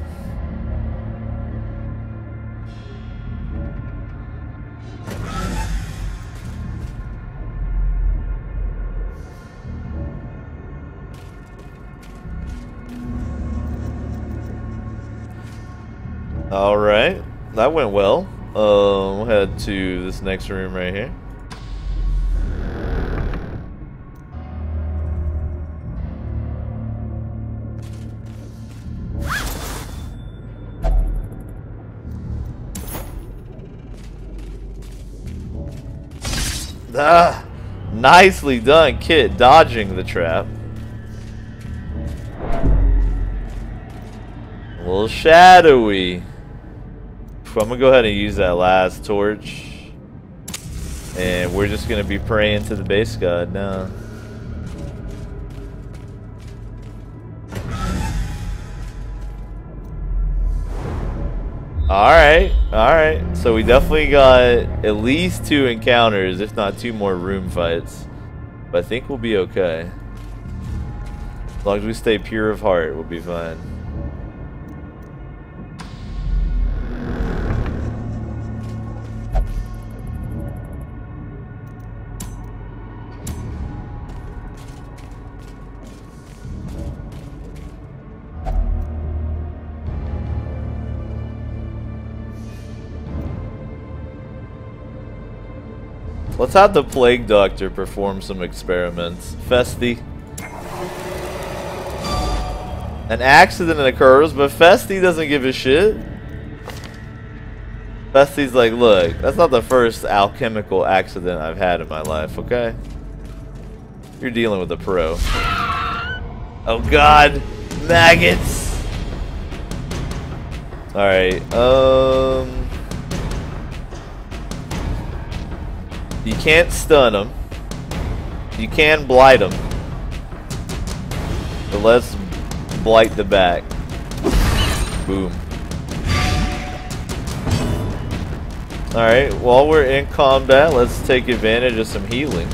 Alright. That went well. We'll head to this next room right here. Ah, nicely done, Kit, dodging the trap. A little shadowy. I'm gonna go ahead and use that last torch. And we're just gonna be praying to the base god now. Alright. So we definitely got at least 2 encounters, if not 2 more room fights. But I think we'll be okay. As long as we stay pure of heart, we'll be fine. Let's have the Plague Doctor perform some experiments. Festy. An accident occurs, but Festy doesn't give a shit. Festy's like, look, that's not the first alchemical accident I've had in my life, okay? You're dealing with a pro. Oh god, maggots! Alright, you can't stun them. You can blight them. But let's blight the back. Boom. Alright, while we're in combat, let's take advantage of some healing.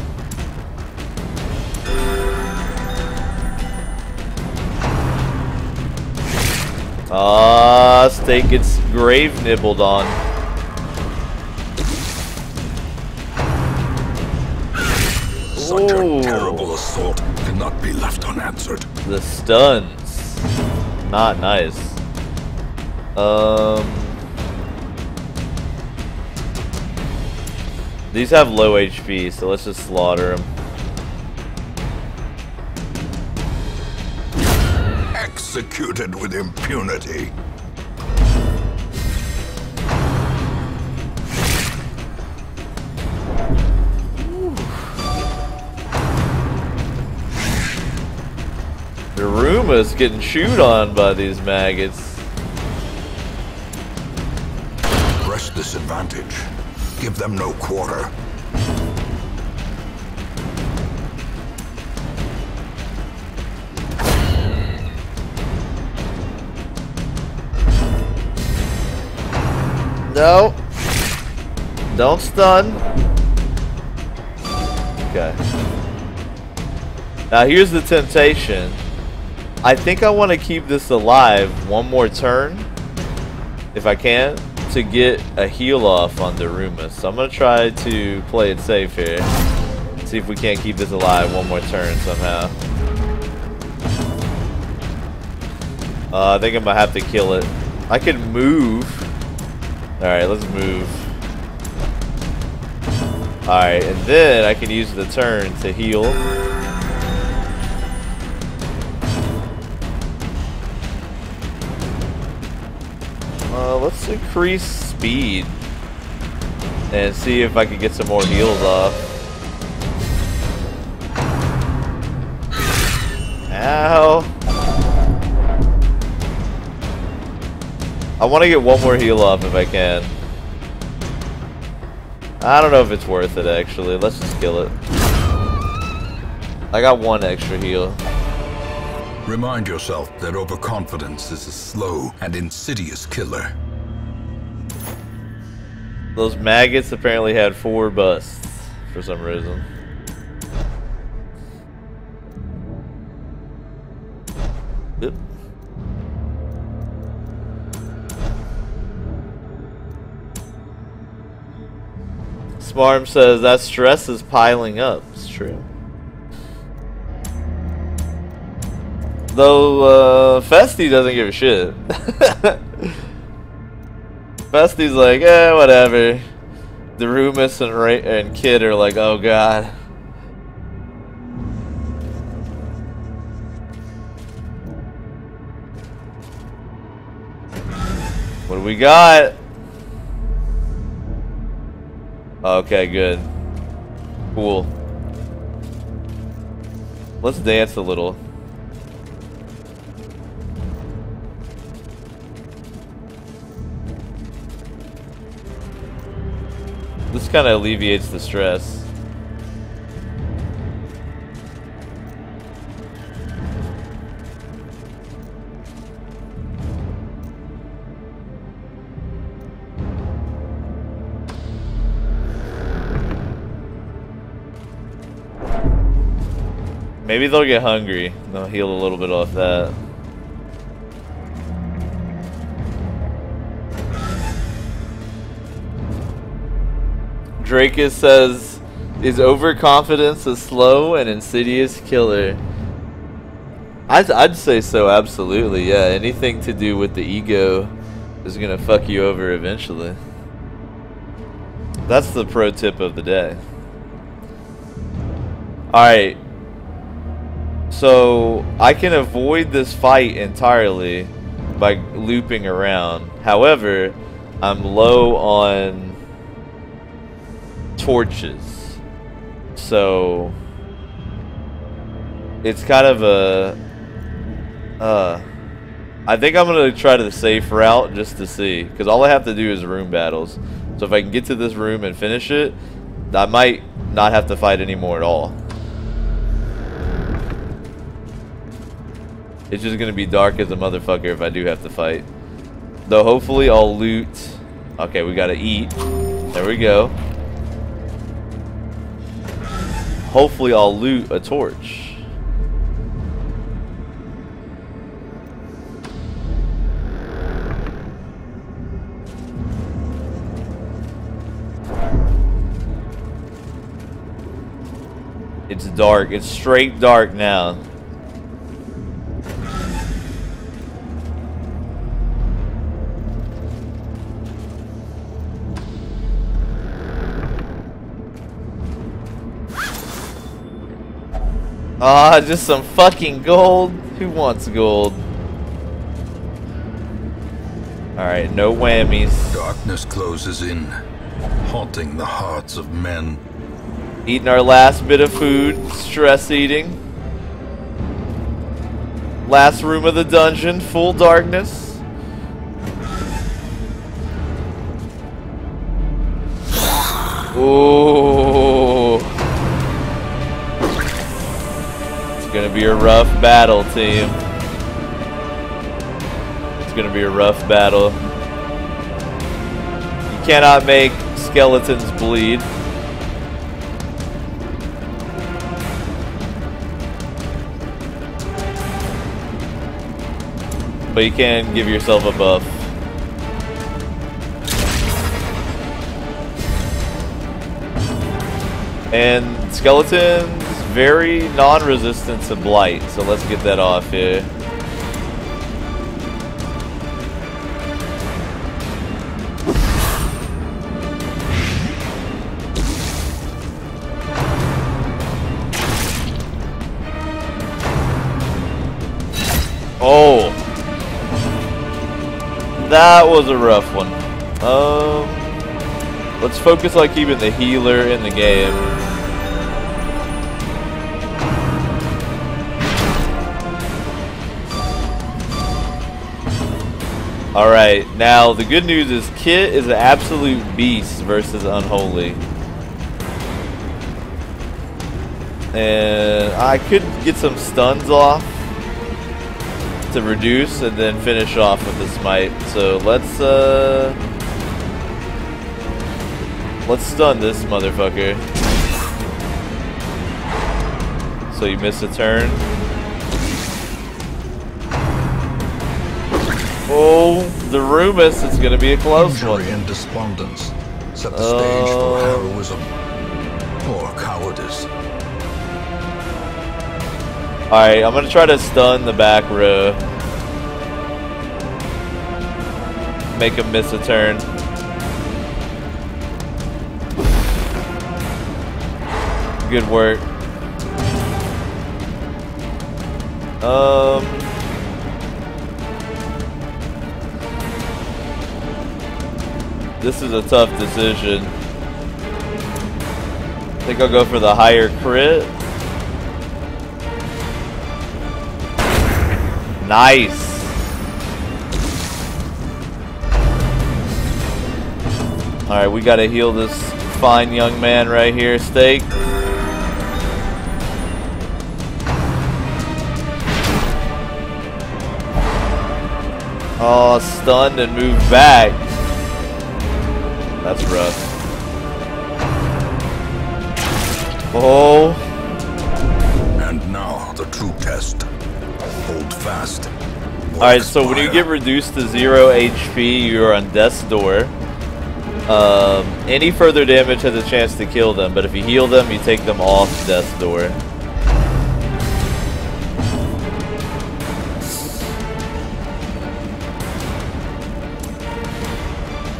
Steak gets grave nibbled on. Such a terrible assault cannot be left unanswered. The stuns. Not nice. These have low HP, so let's just slaughter them. Executed with impunity. Daruma's getting chewed on by these maggots. Press this advantage. Give them no quarter. No. Don't stun. Okay. Now here's the temptation. I think I want to keep this alive one more turn, if I can, to get a heal off on Daruma. So I'm going to try to play it safe here. See if we can't keep this alive one more turn somehow. I think I'm going to have to kill it. I can move. Alright, let's move. Alright, and then I can use the turn to heal. Let's increase speed and see if I can get some more heals off. Ow. I want to get one more heal off if I can. I don't know if it's worth it, actually. Let's just kill it. I got one extra heal. Remind yourself that overconfidence is a slow and insidious killer. Those maggots apparently had 4 busts for some reason. Yep. Smarm says that stress is piling up. It's true. Though Festy doesn't give a shit. Festy's like, eh, whatever. The Rumus and Kid are like, oh god. What do we got? Okay, good. Cool. Let's dance a little. This kind of alleviates the stress. Maybe they'll get hungry. They'll heal a little bit off that. Drakus says, is overconfidence a slow and insidious killer? I'd say so, absolutely, yeah. Anything to do with the ego is gonna fuck you over eventually. That's the pro tip of the day. Alright. So, I can avoid this fight entirely by looping around. However, I'm low on torches, so it's kind of a I think I'm gonna try the safe route just to see, because all I have to do is room battles. So if I can get to this room and finish it, I might not have to fight anymore at all. It's just gonna be dark as a motherfucker if I do have to fight. Though hopefully I'll loot. Okay, we gotta eat. There we go. Hopefully I'll loot a torch. It's dark. It's straight dark now. Ah, just some fucking gold. Who wants gold? Alright, no whammies. Darkness closes in, haunting the hearts of men. Eating our last bit of food, stress eating. Last room of the dungeon, full darkness. Ooh. It's gonna be a rough battle, team. It's gonna be a rough battle. You cannot make skeletons bleed. But you can give yourself a buff. And skeletons very non-resistant to blight, so let's get that off here. Oh, that was a rough one. Let's focus on keeping the healer in the game. Alright, now the good news is Kit is an absolute beast versus Unholy. And I could get some stuns off to reduce and then finish off with the smite. So let's stun this motherfucker. So you miss a turn. Oh, the Rumus, it's gonna be a close one. Injury and despondence set the stage for heroism or cowardice. Alright, I'm gonna try to stun the back row. Make him miss a turn. Good work. This is a tough decision. I think I'll go for the higher crit. Nice. Alright, we gotta heal this fine young man right here, Steak. Oh, stunned and moved back. That's rough. Oh. And now the true test. Hold fast. Alright, so when you get reduced to 0 HP, you're on death's door. Any further damage has a chance to kill them, but if you heal them, you take them off death's door.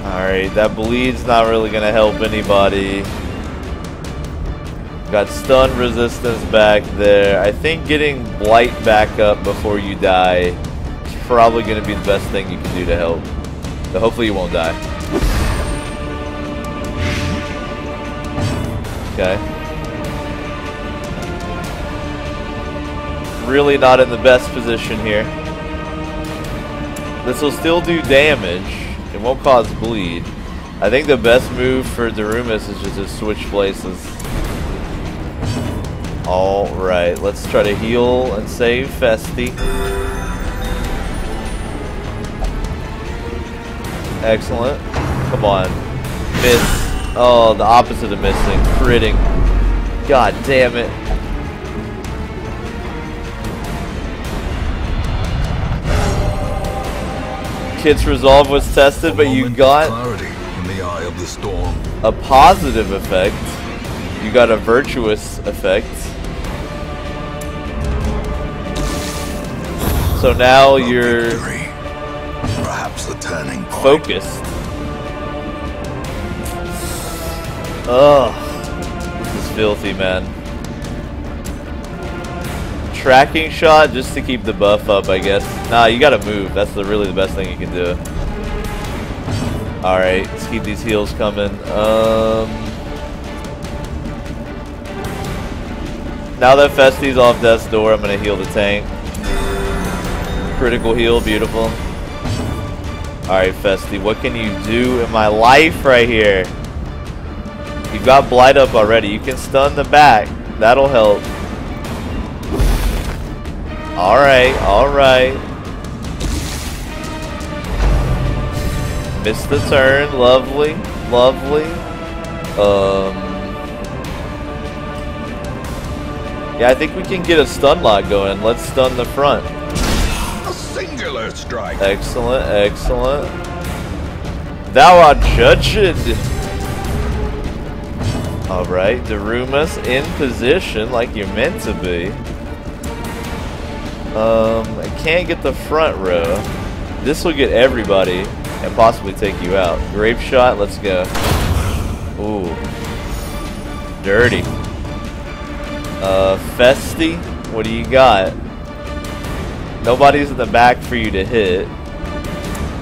Alright, that bleed's not really gonna help anybody. Got stun resistance back there. I think getting blight back up before you die is probably gonna be the best thing you can do to help. So hopefully you won't die. Okay. Really not in the best position here. This will still do damage. It won't cause bleed. I think the best move for Darumus is just to switch places. Alright, let's try to heal and save Festi. Excellent. Come on. Miss. Oh, the opposite of missing. Critting. God damn it. Kit's resolve was tested, but you got clarity in the eye of the storm. A positive effect. You got a virtuous effect. So now you're victory. Perhaps the turning point. Focused. Ugh. This is filthy, man. Tracking shot just to keep the buff up, I guess. Nah, you gotta move. That's really the best thing you can do. Alright, let's keep these heals coming. Now that Festi's off death's door, I'm gonna heal the tank. Critical heal, beautiful. Alright, Festi, what can you do in my life right here? You've got Blight up already. You can stun the back. That'll help. Alright, alright. Missed the turn. Lovely. Lovely. Yeah, I think we can get a stun lock going. Let's stun the front. A singular strike. Excellent, excellent. Thou art judged. Alright, Darumus in position like you're meant to be. I can't get the front row. This will get everybody and possibly take you out. Grape shot, let's go. Ooh. Dirty. Festi, what do you got? Nobody's in the back for you to hit.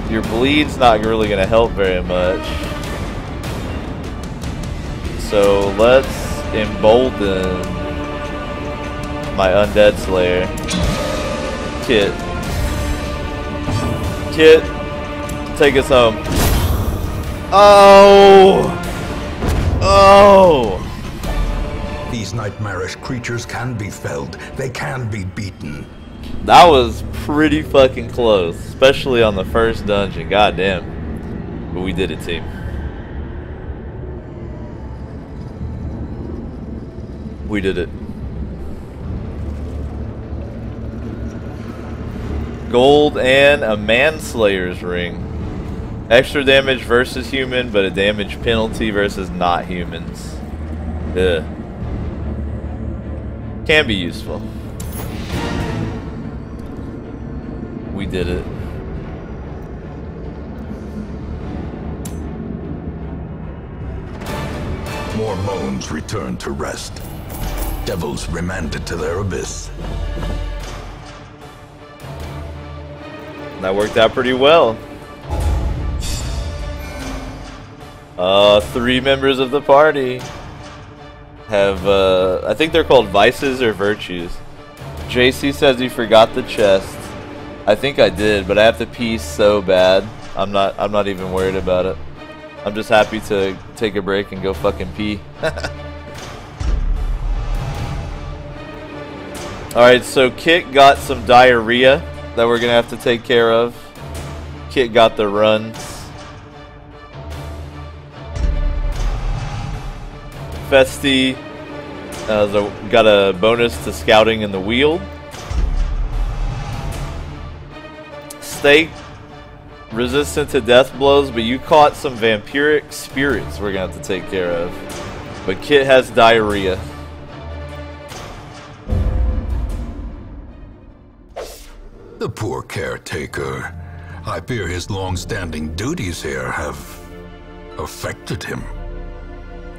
Your bleed's not really gonna help very much. So let's embolden my Undead Slayer. Kit. Kit. Take us home. Oh! Oh! These nightmarish creatures can be felled. They can be beaten. That was pretty fucking close, especially on the first dungeon. Goddamn. But we did it, team. We did it. Gold and a Manslayer's ring. Extra damage versus human, but a damage penalty versus not humans. Ugh. Can be useful. We did it. More moans return to rest. Devils remanded to their abyss. That worked out pretty well. 3 members of the party have, I think they're called vices or virtues. JC says he forgot the chest. I think I did, but I have to pee so bad. I'm not even worried about it. I'm just happy to take a break and go fucking pee. Alright, so Kit got some diarrhea that we're gonna have to take care of. Kit got the runs. Festi got a bonus to scouting in the wheel. Steak resistant to death blows, but you caught some vampiric spirits we're gonna have to take care of. But Kit has diarrhea. The poor caretaker. I fear his long-standing duties here have affected him.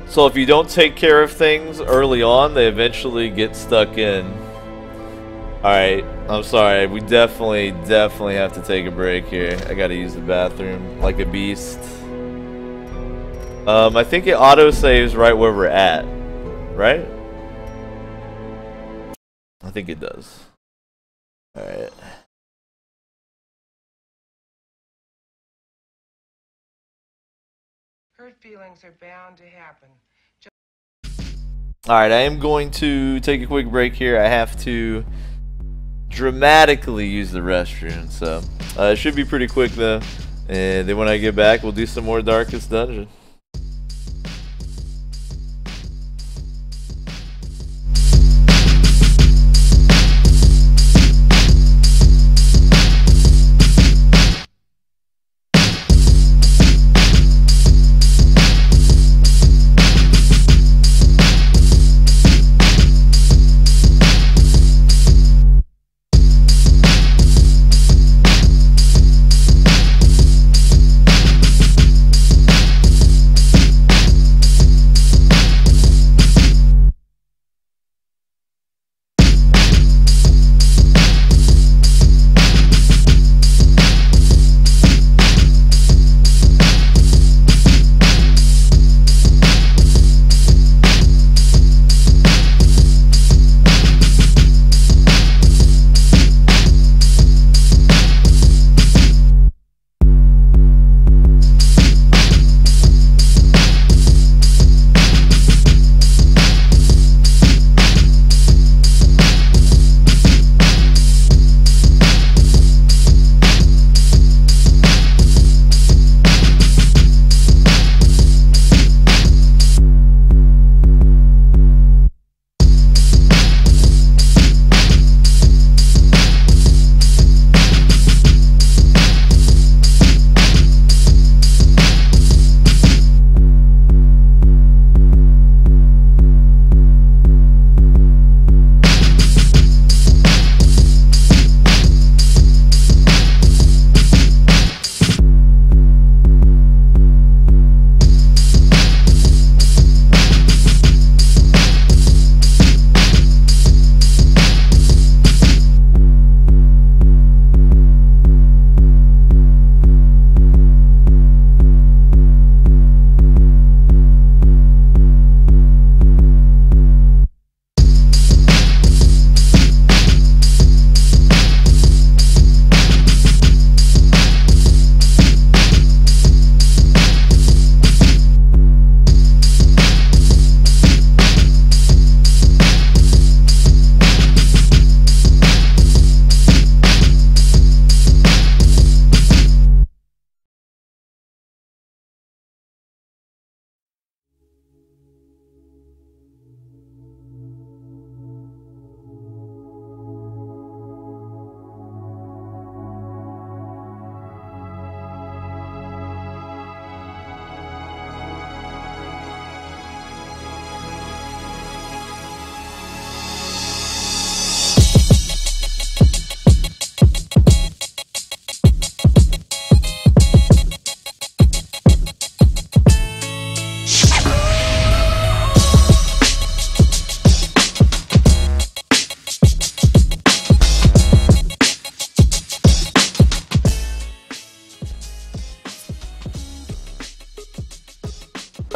So if you don't take care of things early on, they eventually get stuck in. Alright, I'm sorry. We definitely have to take a break here. I gotta use the bathroom like a beast. I think it auto-saves right where we're at. Right? I think it does. Alright. Hurt feelings are bound to happen. Alright, I am going to take a quick break here. I have to dramatically use the restroom, so it should be pretty quick though. And then when I get back, we'll do some more Darkest Dungeon.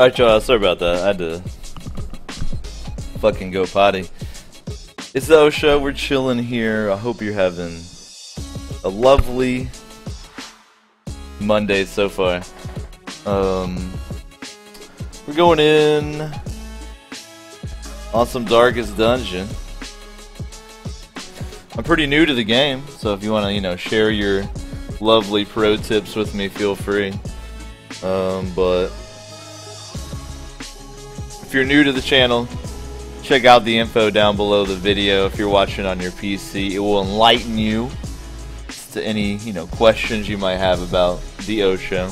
Alright, y'all, sorry about that. I had to fucking go potty. It's the O Show. We're chilling here. I hope you're having a lovely Monday so far. We're going in on some Darkest Dungeon. I'm pretty new to the game, so if you want to, you know, share your lovely pro tips with me, feel free. But if you're new to the channel, check out the info down below the video. If you're watching on your PC, it will enlighten you to any, you know, questions you might have about the O Show.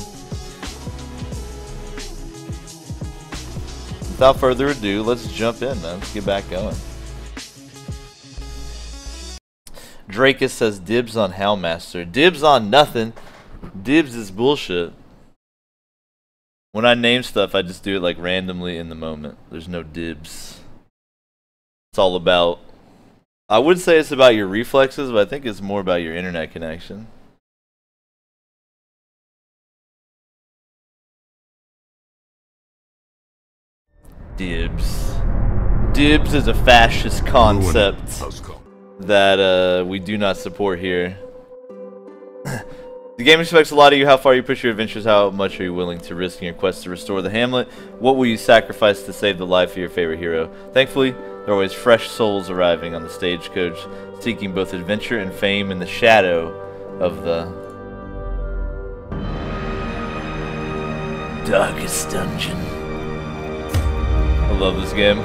Without further ado, let's jump in, man. Let's get back going. Drakus says dibs on Hellmaster. Dibs on nothing. Dibs is bullshit. When I name stuff, I just do it like randomly in the moment. There's no dibs. It's all about, I would say it's about your reflexes, but I think it's more about your internet connection. Dibs. Dibs is a fascist concept that we do not support here. The game expects a lot of you. How far you push your adventures, how much are you willing to risk in your quest to restore the hamlet? What will you sacrifice to save the life of your favorite hero? Thankfully, there are always fresh souls arriving on the stagecoach, seeking both adventure and fame in the shadow of the Darkest Dungeon. I love this game.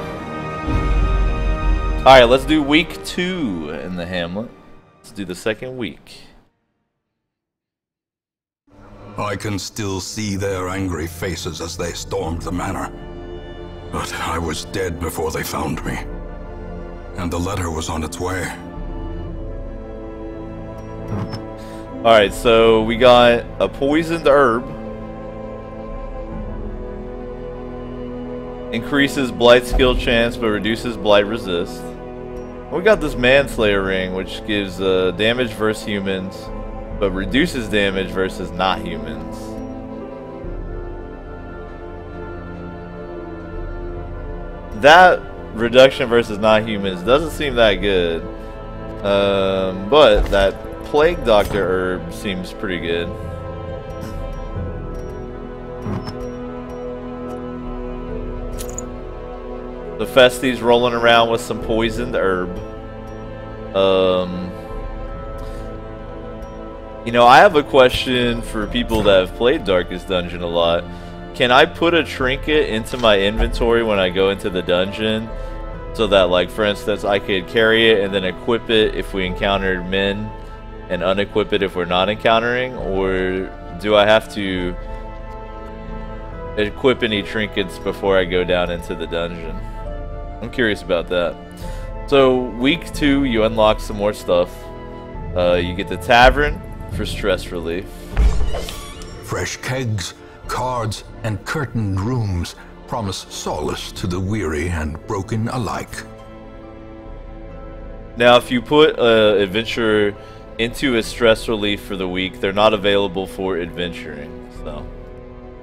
Alright, let's do week 2 in the hamlet. Let's do the second week. I can still see their angry faces as they stormed the manor. But I was dead before they found me. And the letter was on its way. Alright, so we got a poisoned herb. Increases blight skill chance but reduces blight resist. We got this Manslayer ring, which gives damage versus humans but reduces damage versus not humans. That reduction versus not humans doesn't seem that good. But that Plague Doctor herb seems pretty good. The Festie's rolling around with some poisoned herb. You know, I have a question for people that have played Darkest Dungeon a lot. Can I put a trinket into my inventory when I go into the dungeon? So that, like, for instance, I could carry it and then equip it if we encountered men, and unequip it if we're not encountering? Or do I have to equip any trinkets before I go down into the dungeon? I'm curious about that. So, week 2, you unlock some more stuff. You get the tavern for stress relief. Fresh kegs, cards, and curtained rooms promise solace to the weary and broken alike. Now, if you put adventure into a stress relief for the week, they're not available for adventuring. So,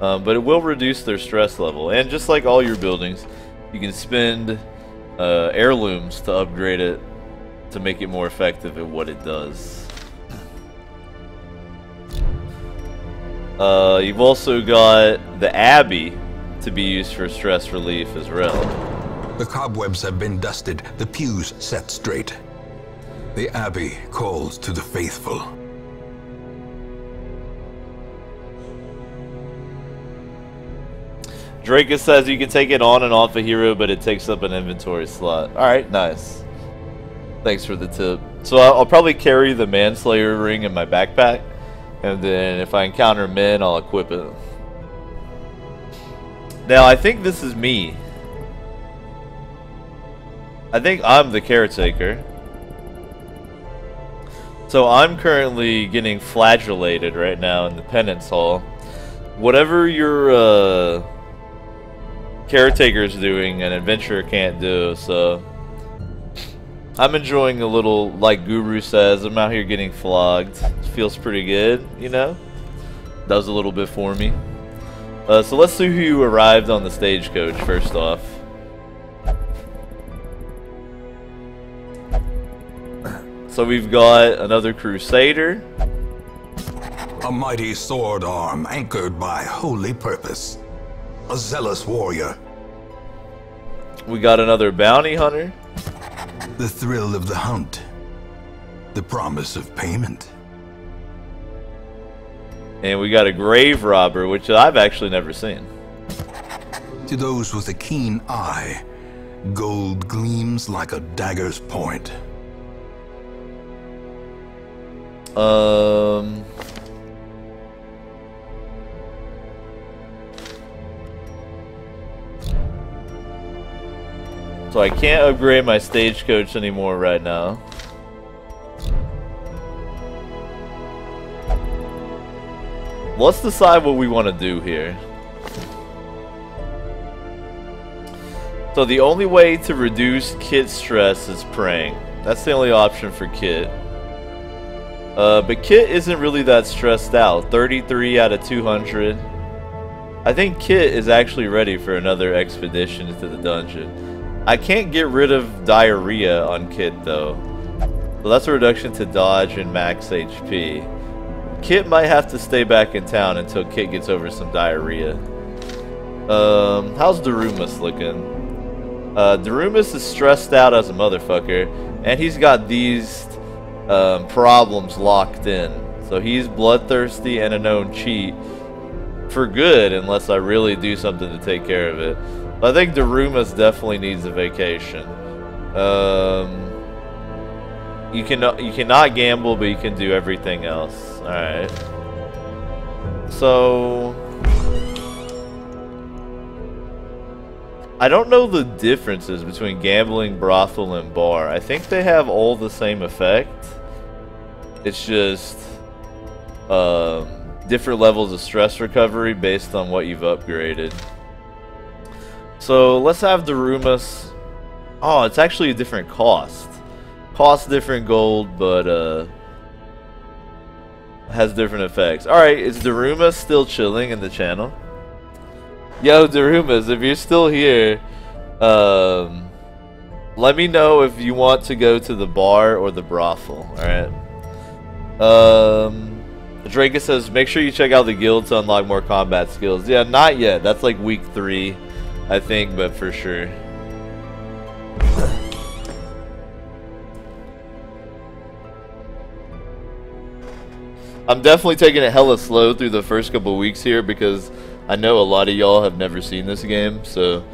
but it will reduce their stress level. And just like all your buildings, you can spend heirlooms to upgrade it to make it more effective at what it does. You've also got the Abbey to be used for stress relief as well. The cobwebs have been dusted, the pews set straight. The Abbey calls to the faithful. Drakus says you can take it on and off a hero, but it takes up an inventory slot. Alright, nice. Thanks for the tip. So I'll probably carry the Manslayer ring in my backpack, and then if I encounter men, I'll equip it. Now, I think this is me. I think I'm the caretaker. So I'm currently getting flagellated right now in the penance hall. Whatever your caretaker's doing, an adventurer can't do, so I'm enjoying a little, like Guru says, I'm out here getting flogged. It feels pretty good, you know? Does a little bit for me. So let's see who arrived on the stagecoach first off. So we've got another Crusader. A mighty sword arm anchored by holy purpose. A zealous warrior. We got another Bounty Hunter. The thrill of the hunt. The promise of payment. And we got a Grave Robber, which I've actually never seen. To those with a keen eye, gold gleams like a dagger's point. So I can't upgrade my stagecoach anymore right now. Let's decide what we want to do here. So the only way to reduce Kit's stress is praying. That's the only option for Kit. But Kit isn't really that stressed out. 33 out of 200. I think Kit is actually ready for another expedition into the dungeon. I can't get rid of diarrhea on Kit though. So that's a reduction to dodge and max HP. Kit might have to stay back in town until Kit gets over some diarrhea. How's Darumus looking? Darumus is stressed out as a motherfucker, and he's got these problems locked in. So he's bloodthirsty and a known cheat for good, unless I really do something to take care of it. But I think Darumus definitely needs a vacation. You cannot gamble, but you can do everything else. Alright. So I don't know the differences between gambling, brothel, and bar. I think they have all the same effect. It's just different levels of stress recovery based on what you've upgraded. So let's have Darumus. Oh, it's actually a different cost. Costs different gold, but has different effects. Alright, is Darumus still chilling in the channel? Yo, Darumus, if you're still here, let me know if you want to go to the bar or the brothel. Alright. Drakus says, make sure you check out the guild to unlock more combat skills. Yeah, not yet. That's like week 3, I think, but for sure. I'm definitely taking it hella slow through the first couple weeks here because I know a lot of y'all have never seen this game, so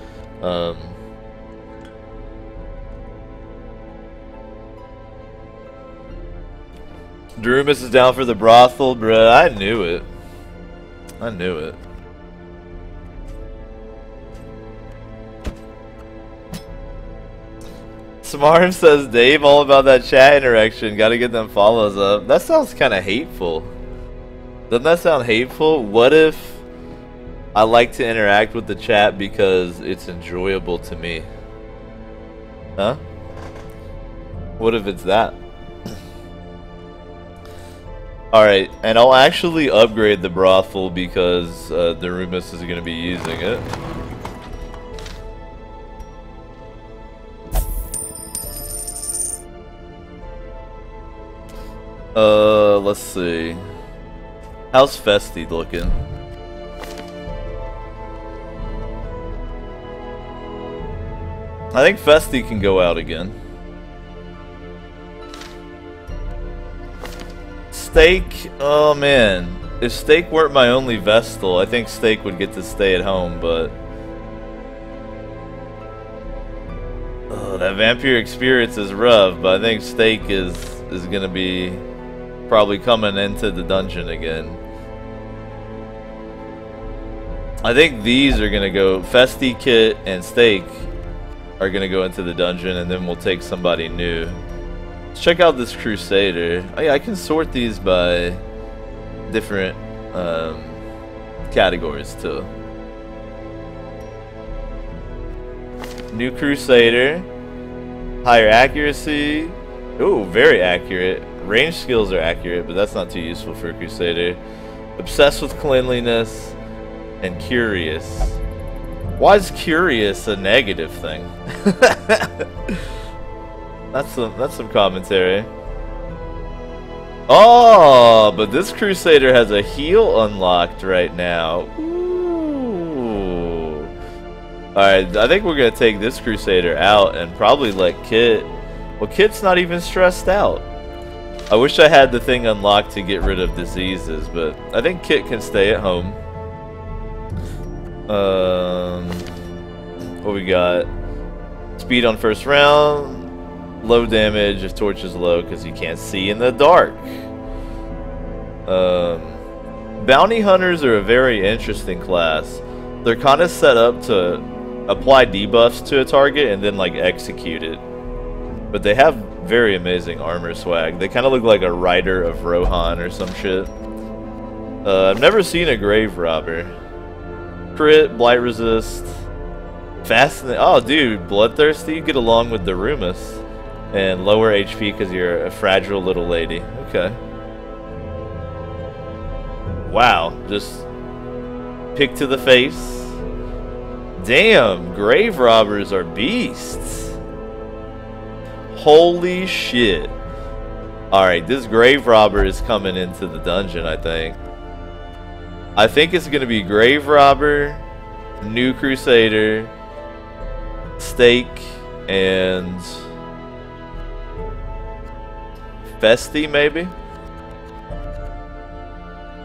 Darumus is down for the brothel, bruh. I knew it. I knew it. Smarm says, Dave, all about that chat interaction. Gotta get them follows up. That sounds kind of hateful. Doesn't that sound hateful? What if I like to interact with the chat because it's enjoyable to me? Huh? What if it's that? Alright, and I'll actually upgrade the brothel because Darumus is going to be using it. Let's see. How's Festi looking? I think Festi can go out again. Steak, oh man. If Steak weren't my only Vestal, I think Steak would get to stay at home, but that Vampire Experience is rough, but I think Steak is gonna be probably coming into the dungeon again. I think these are gonna go, Festi, Kit, and Steak are gonna go into the dungeon, and then we'll take somebody new. Let's check out this Crusader. Oh yeah, I can sort these by different categories too. New Crusader, higher accuracy. Ooh, very accurate. Range skills are accurate, but that's not too useful for a Crusader. Obsessed with cleanliness. and curious. Why is curious a negative thing? That's some commentary. Oh, but this Crusader has a heal unlocked right now. Ooh. Alright, I think we're gonna take this Crusader out and probably let Kit. Well, Kit's not even stressed out. I wish I had the thing unlocked to get rid of diseases, but I think Kit can stay at home. What we got? Speed on first round, low damage if torch is low because you can't see in the dark. Bounty hunters are a very interesting class. They're kind of set up to apply debuffs to a target and then like execute it. But they have very amazing armor swag. They kind of look like a rider of Rohan or some shit. I've never seen a grave robber. Crit, blight resist, fascinating. Oh, dude, bloodthirsty. You get along with the Rumus, and lower HP because you're a fragile little lady. Okay. Wow, just pick to the face. Damn, grave robbers are beasts. Holy shit. Alright, this grave robber is coming into the dungeon, I think. I think it's going to be Grave Robber, New Crusader, Stake, and Festy, maybe?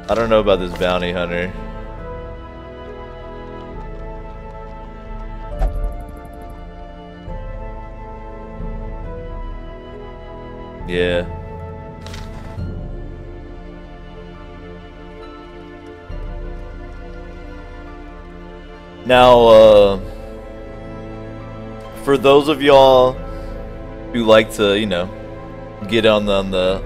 I don't know about this Bounty Hunter. Yeah. Now, for those of y'all who like to, you know, get on the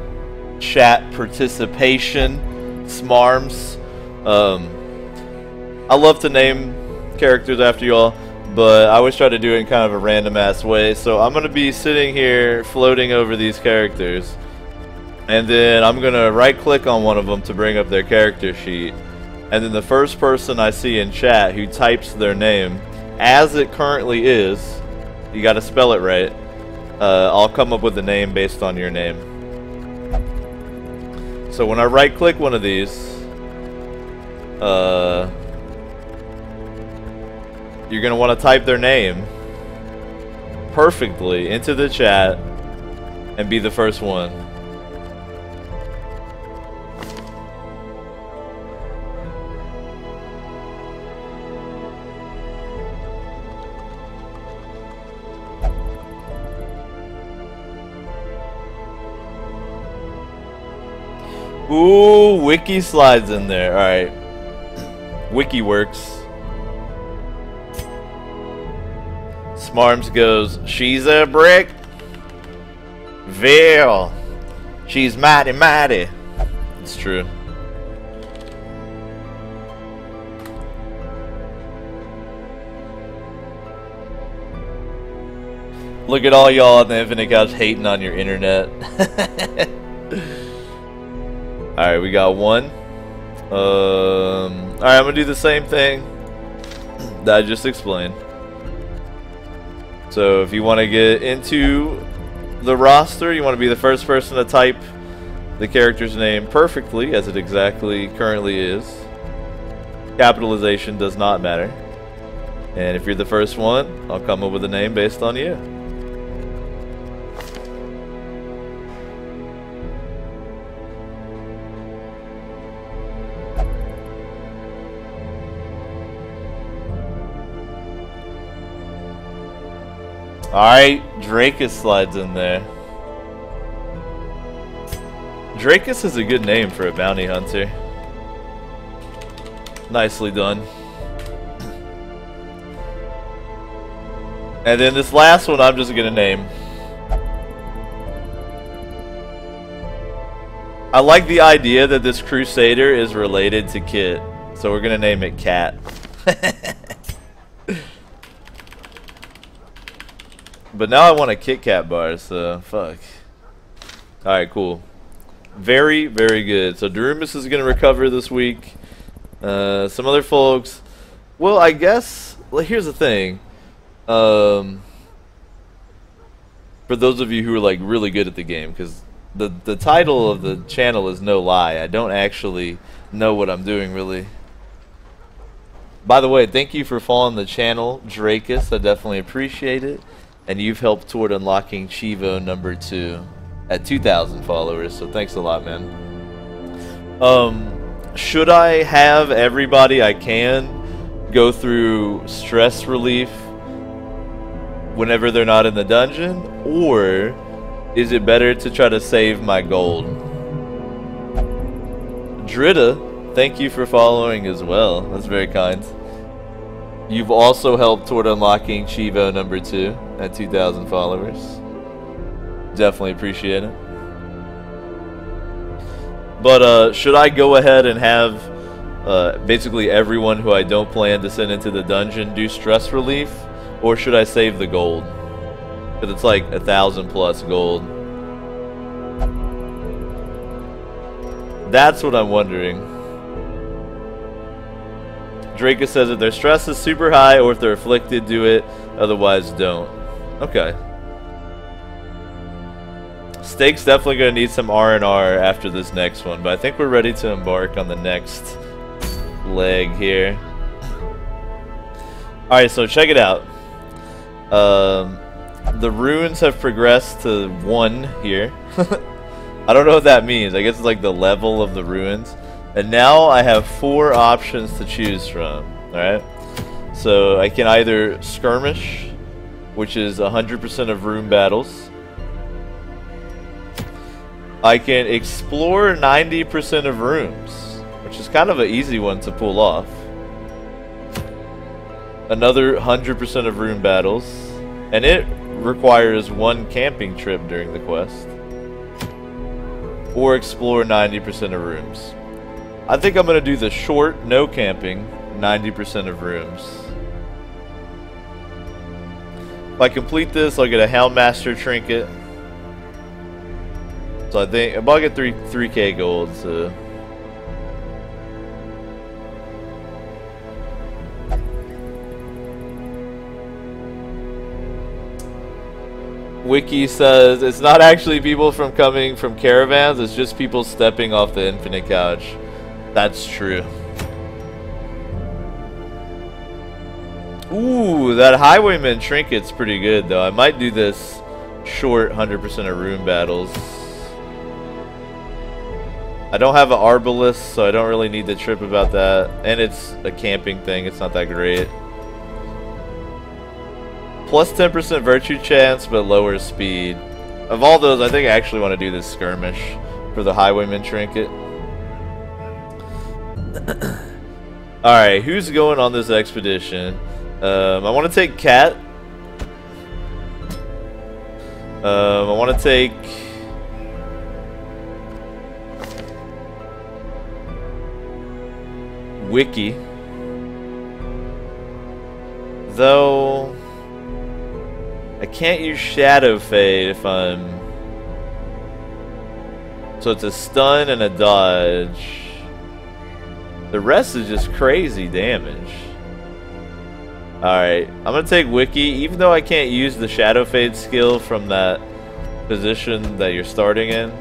chat participation, smarms, I love to name characters after y'all, but I always try to do it in kind of a random ass way. So I'm gonna be sitting here floating over these characters, and then I'm gonna right click on one of them to bring up their character sheet. And then the first person I see in chat who types their name as it currently is, you gotta spell it right, I'll come up with a name based on your name. So when I right click one of these, you're gonna want to type their name perfectly into the chat and be the first one. Ooh, Wiki slides in there. Alright. Wiki works. Smarms goes, she's a brick. Veil. She's mighty mighty. It's true. Look at all y'all on the Infinite Couch hating on your internet. Alright, we got one. Alright, I'm gonna do the same thing that I just explained. So if you want to get into the roster, you want to be the first person to type the character's name perfectly, as it exactly currently is. Capitalization does not matter. And if you're the first one, I'll come up with a name based on you. Alright, Drakus slides in there. Drakus is a good name for a bounty hunter. Nicely done. And then this last one I'm just gonna name. I like the idea that this Crusader is related to Kit, so we're gonna name it Cat. But now I want a Kit Kat bar, so fuck. Alright, cool. Very, very good. So Darumus is going to recover this week. Some other folks. Well, I guess. Well, here's the thing. For those of you who are like really good at the game, because the title of the channel is No Lie. I don't actually know what I'm doing really. By the way, thank you for following the channel, Drakus. I definitely appreciate it. And you've helped toward unlocking Chivo number 2 at 2,000 followers. So thanks a lot, man. Should I have everybody I can go through stress relief whenever they're not in the dungeon, or is it better to try to save my gold? Drita, thank you for following as well. That's very kind. You've also helped toward unlocking Chivo number 2 at 2,000 followers. Definitely appreciate it. But should I go ahead and have basically everyone who I don't plan to send into the dungeon do stress relief, or should I save the gold? Because it's like 1,000 plus gold. That's what I'm wondering. Drakus says if their stress is super high or if they're afflicted, do it. Otherwise, don't. Okay. Steak's definitely going to need some R&R after this next one, but I think we're ready to embark on the next leg here. Alright, so check it out. The runes have progressed to 1 here. I don't know what that means. I guess it's like the level of the ruins. And now I have 4 options to choose from. Alright? So I can either skirmish, which is 100% of rune battles. I can explore 90% of rooms, which is kind of an easy one to pull off. Another 100% of rune battles, and it requires 1 camping trip during the quest. Or explore 90% of rooms. I think I'm going to do the short, no camping, 90% of rooms. If I complete this, I'll get a Houndmaster trinket. So I think I'll get 3k gold. So. Wiki says it's not actually people from coming from caravans, it's just people stepping off the infinite couch. That's true. Ooh, that highwayman trinket's pretty good though. I might do this short 100% of rune battles. I don't have an Arbalest, so I don't really need to trip about that. And it's a camping thing, it's not that great. Plus 10% virtue chance, but lower speed. Of all those, I think I actually want to do this skirmish for the highwayman trinket. Alright, who's going on this expedition? I want to take Cat. I want to take... Wiki. Though... I can't use Shadow Fade if I'm... So it's a stun and a dodge. The rest is just crazy damage. Alright, I'm gonna take Wiki, even though I can't use the Shadow Fade skill from that position that you're starting in.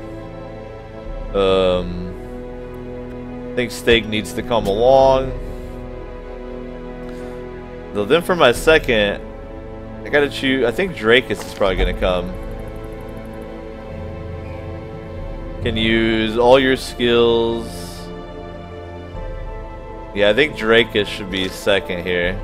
I think Steak needs to come along. Though then for my second, I gotta choose. I think Drakus is probably gonna come. Can use all your skills. Yeah, I think Drakus should be second here.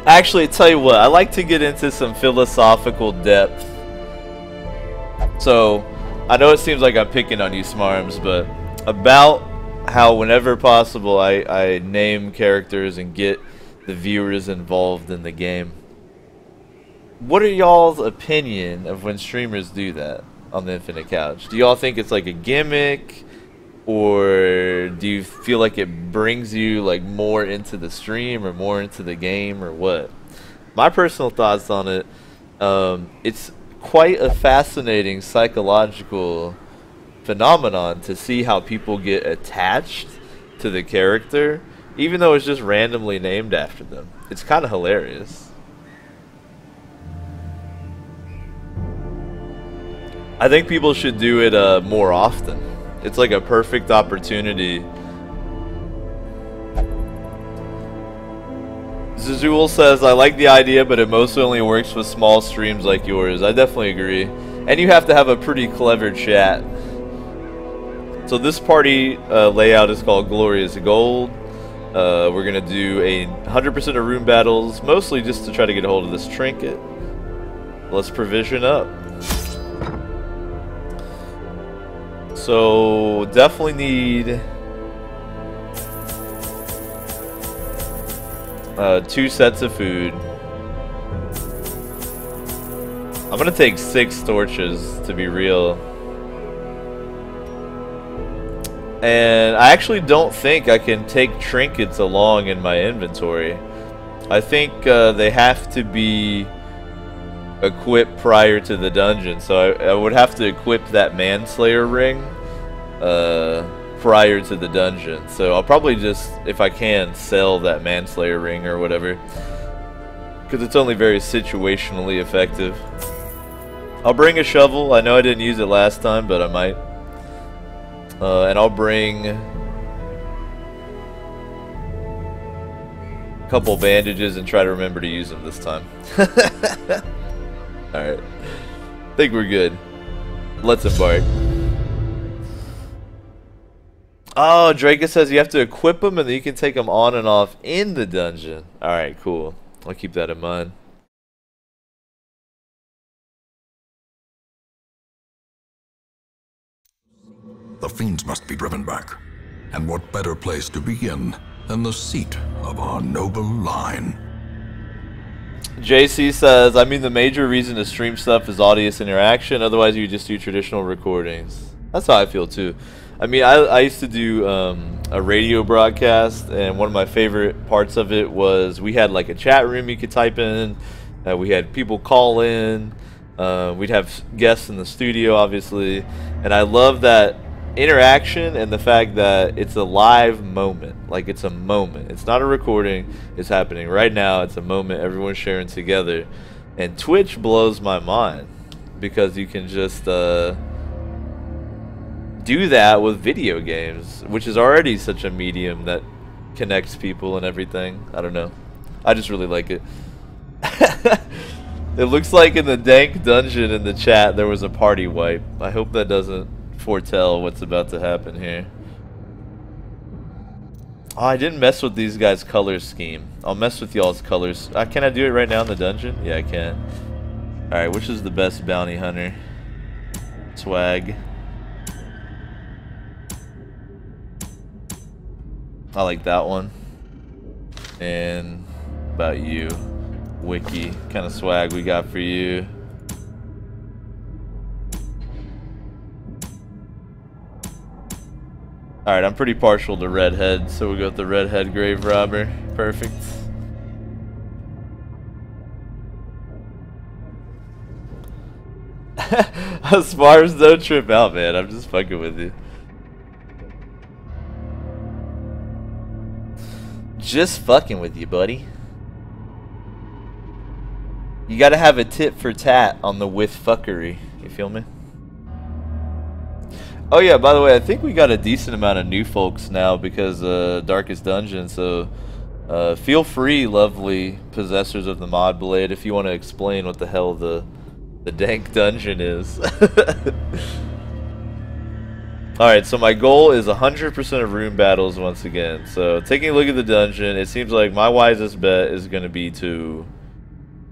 Actually, tell you what, I like to get into some philosophical depth. So, I know it seems like I'm picking on you, Smarms, but about how whenever possible I name characters and get the viewers involved in the game. What are y'all's opinion of when streamers do that on the Infinite Couch? Do y'all think it's like a gimmick, or do you feel like it brings you like more into the stream or more into the game, or what? my personal thoughts on it, it's quite a fascinating psychological phenomenon to see how people get attached to the character, even though it's just randomly named after them. It's kind of hilarious. I think people should do it more often. It's like a perfect opportunity. Zazul says, I like the idea, but it mostly only works with small streams like yours. I definitely agree. And you have to have a pretty clever chat. So this party layout is called Glorious Gold. We're going to do 100% of room battles, mostly just to try to get a hold of this trinket. Let's provision up. So definitely need 2 sets of food. I'm gonna take 6 torches to be real. And I actually don't think I can take trinkets along in my inventory. I think they have to be equipped prior to the dungeon. So I would have to equip that Manslayer ring prior to the dungeon. So I'll probably just, if I can, sell that Manslayer ring or whatever, because it's only very situationally effective. I'll bring a shovel. I know I didn't use it last time, but I might. And I'll bring a couple bandages and try to remember to use them this time. Alright. I think we're good. Let's embark. Oh, Draco says you have to equip them and then you can take them on and off in the dungeon. Alright, cool. I'll keep that in mind. The fiends must be driven back. And what better place to begin than the seat of our noble line? JC says, I mean, the major reason to stream stuff is audience interaction. Otherwise, you just do traditional recordings. That's how I feel, too. I mean, I used to do a radio broadcast, and one of my favorite parts of it was we had like a chat room you could type in. We had people call in. We'd have guests in the studio, obviously. And I love that interaction and the fact that it's a live moment. Like, it's a moment. It's not a recording. It's happening right now. It's a moment everyone's sharing together. And Twitch blows my mind because you can just do that with video games, which is already such a medium that connects people and everything. I don't know. I just really like it. It looks like in the dank dungeon in the chat there was a party wipe. I hope that doesn't foretell what's about to happen here. Oh, I didn't mess with these guys' color scheme. I'll mess with y'all's colors. Can I do it right now in the dungeon? Yeah, I can. Alright, which is the best bounty hunter? Swag. I like that one. And about you, Wiki. What kind of swag we got for you? Alright, I'm pretty partial to redhead, so we'll go with the redhead grave robber. Perfect. Spars, don't trip out, man. I'm just fucking with you. Just fucking with you, buddy. You gotta have a tit for tat on the with fuckery. You feel me? Oh yeah, by the way, I think we got a decent amount of new folks now because Darkest Dungeon, so feel free, lovely possessors of the mod blade, if you want to explain what the hell the dank dungeon is. Alright, so my goal is 100% of room battles once again. So, taking a look at the dungeon, it seems like my wisest bet is going to be to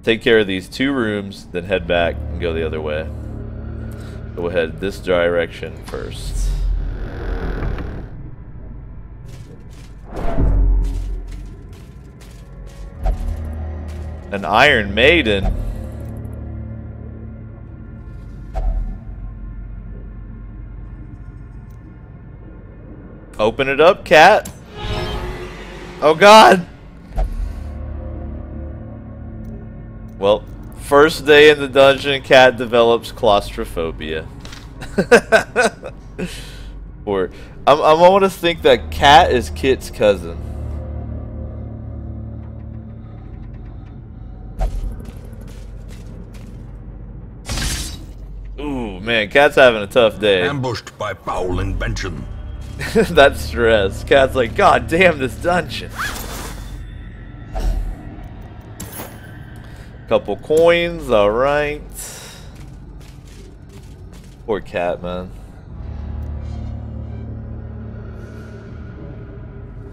take care of these 2 rooms, then head back and go the other way. So we'll head this direction first. An Iron Maiden. Open it up, cat. Oh god. Well, first day in the dungeon, Cat develops claustrophobia. Or I want to think that Cat is Kit's cousin. Ooh, man, Cat's having a tough day. Ambushed by foul invention. That stress. Cat's like, God damn this dungeon. Couple coins, alright. Poor Cat, man.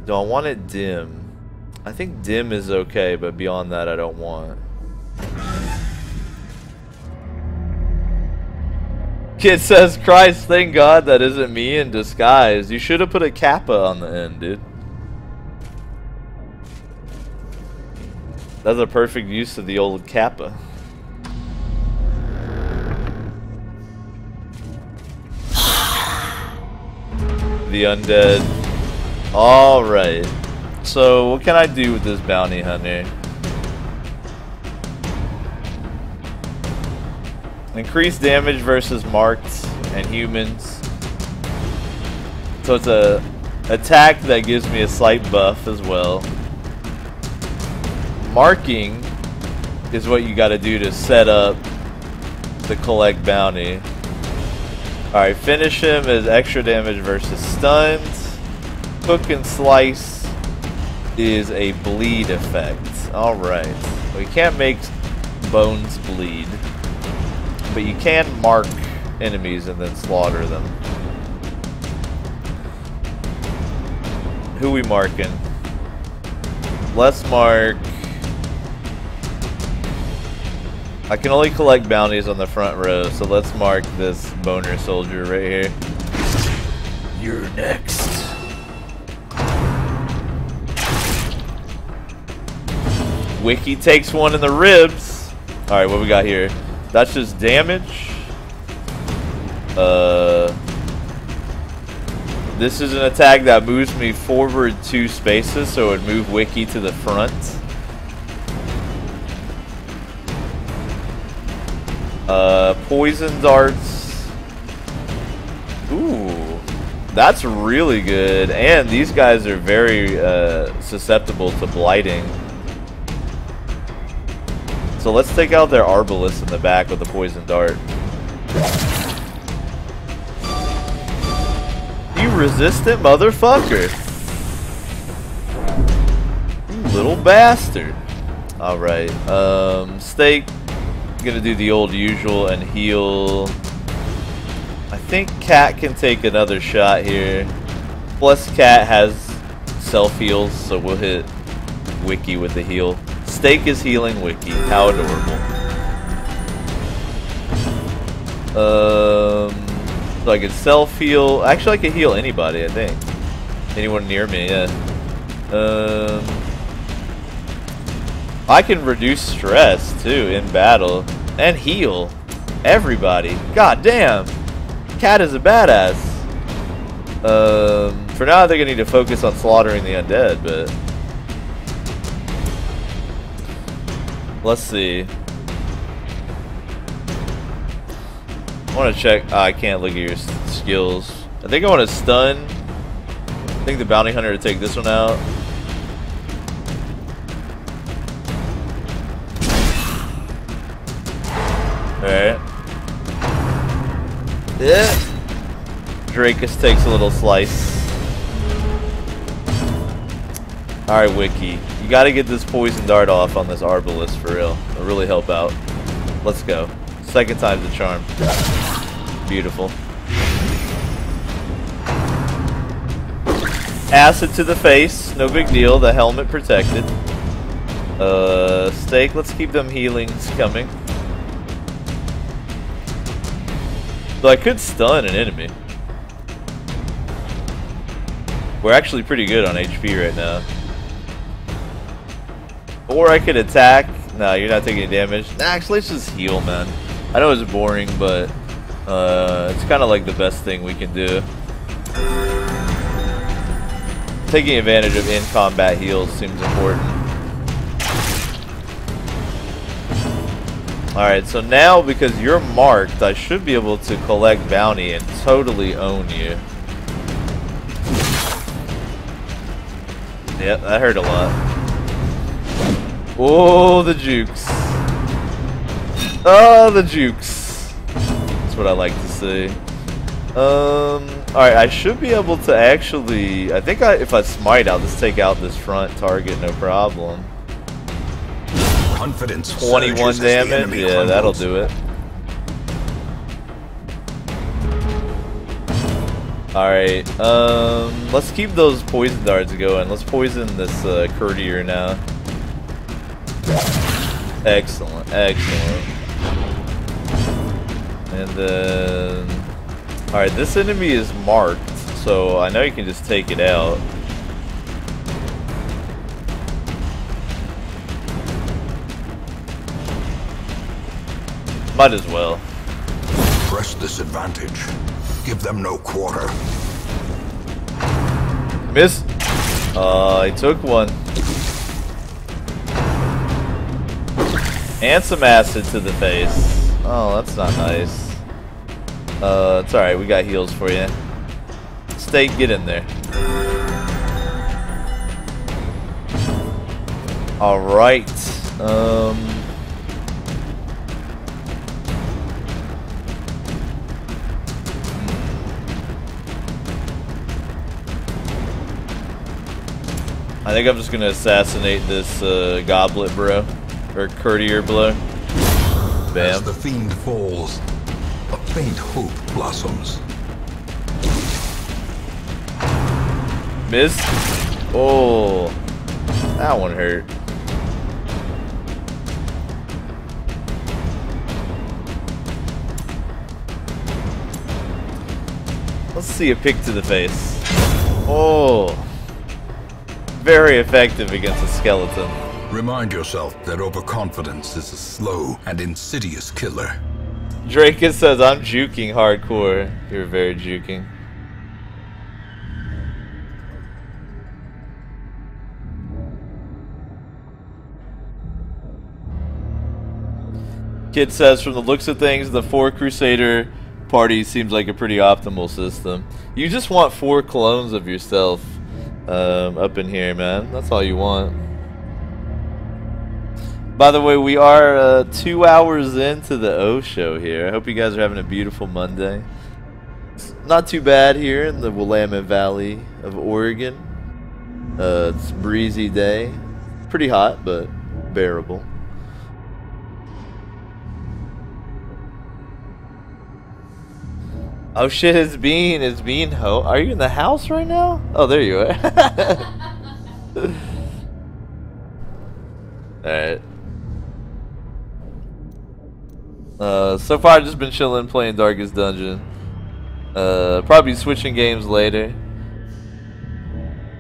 Do I want it dim? I think dim is okay, but beyond that I don't want. Kid says, Christ, thank God that isn't me in disguise. You should have put a kappa on the end, dude. That's a perfect use of the old kappa. The undead. Alright. So, what can I do with this bounty hunter? Increase damage versus marked and humans. So it's a attack that gives me a slight buff as well. Marking is what you gotta do to set up to collect bounty. Alright, finish him is extra damage versus stuns. Cook and slice is a bleed effect. Alright. We can't make bones bleed, but you can mark enemies and then slaughter them. Who we marking? Let's mark. I can only collect bounties on the front row, so let's mark this boner soldier right here. You're next. Wiki takes one in the ribs. Alright, what we got here? That's just damage. This is an attack that moves me forward 2 spaces, so it would move Wiki to the front. Poison darts. Ooh, that's really good. And these guys are very susceptible to blighting. So let's take out their Arbalest in the back with the poison dart. You resistant motherfucker. You little bastard. Alright, Steak. Gonna do the old usual and heal. I think Cat can take another shot here. Plus Cat has self-heals, so we'll hit Wiki with the heal. Steak is healing Wiki. How adorable. So I can self-heal. Actually, I can heal anybody, I think. Anyone near me, yeah. I can reduce stress, too, in battle. And heal everybody. God damn. Cat is a badass. For now, they're going to need to focus on slaughtering the undead, but... let's see. I want to check. I can't look at your skills. I think I want to stun. I think the bounty hunter to take this one out. Alright. Yeah. Drakus takes a little slice. Alright, Wiki. You gotta get this poison dart off on this Arbalest for real. It'll really help out. Let's go. Second time's the charm. Beautiful. Acid to the face. No big deal. The helmet protected. Steak. Let's keep them healings coming. So I could stun an enemy. We're actually pretty good on HP right now. Or I could attack. No, you're not taking any damage. Nah, actually, let's just heal, man. I know it's boring, but it's kind of like the best thing we can do. Taking advantage of in-combat heals seems important. Alright, so now because you're marked, I should be able to collect bounty and totally own you. Yep, that hurt a lot. Oh, the jukes. Oh, the jukes. That's what I like to see. Alright, I should be able to actually... I think if I smite, I'll just take out this front target, no problem. Confidence 21 damage? Yeah, that'll do it. Alright, let's keep those poison darts going. Let's poison this courtier now. Excellent, excellent. And then... Alright, this enemy is marked, so I know you can just take it out. Might as well. Press this advantage. Give them no quarter. Miss. I took one. And some acid to the face. Oh, that's not nice. It's alright, we got heals for you. State, get in there. Alright. I think I'm just gonna assassinate this goblet bro. Or courtier bro. Bam. As the fiend falls, a faint hope blossoms. Miss. Oh, that one hurt. Let's see a pick to the face. Oh, very effective against a skeleton. Remind yourself that overconfidence is a slow and insidious killer. Drakus says, I'm juking hardcore. You're very juking. Kid says, from the looks of things, the 4 Crusader party seems like a pretty optimal system. You just want 4 clones of yourself up in here, man. That's all you want. By the way, we are 2 hours into the O show here. I hope you guys are having a beautiful Monday. It's not too bad here in the Willamette Valley of Oregon. It's a breezy day. Pretty hot, but bearable. Oh shit, it's Bean. It's Bean. Are you in the house right now? Oh, there you are. Alright. So far I've just been chilling playing Darkest Dungeon. Probably switching games later.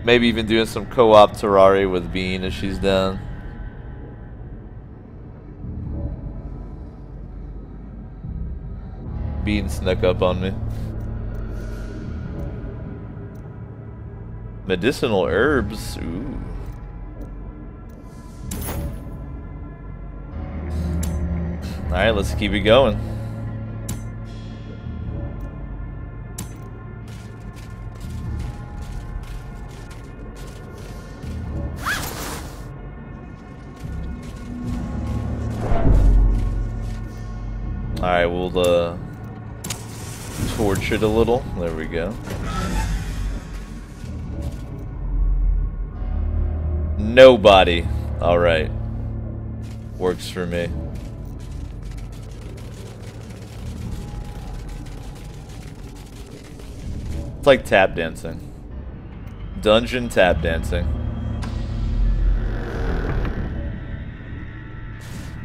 Maybe even doing some co-op Terraria with Bean if she's down. Bean snuck up on me. Medicinal herbs. Ooh. Alright, let's keep it going. Alright, we'll torch it a little. There we go. Nobody. Alright. Works for me. It's like tap dancing. Dungeon tap dancing.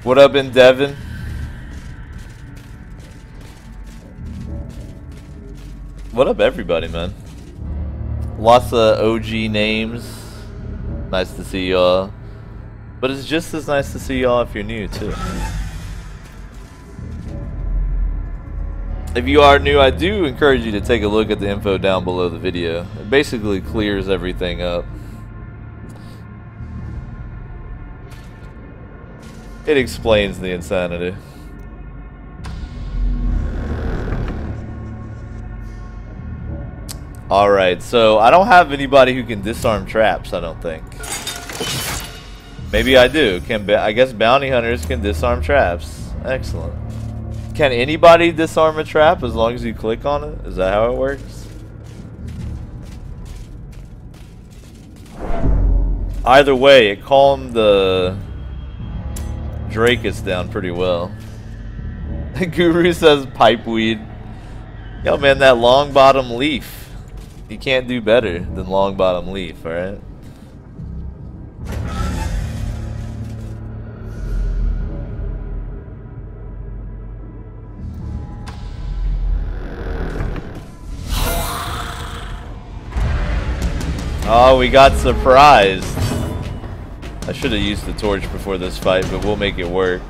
What up in Devon? What up everybody, man? Lots of OG names. Nice to see y'all. But it's just as nice to see y'all if you're new too. If you are new, I do encourage you to take a look at the info down below the video. It basically clears everything up. It explains the insanity. Alright, so I don't have anybody who can disarm traps, I don't think. Maybe I do. I guess bounty hunters can disarm traps. Excellent. Can anybody disarm a trap as long as you click on it? Is that how it works? Either way, it calmed the Drakus down pretty well. Guru says pipeweed. Yo man, that long bottom leaf. You can't do better than long bottom leaf, alright? Oh, we got surprised. I should have used the torch before this fight, but we'll make it work.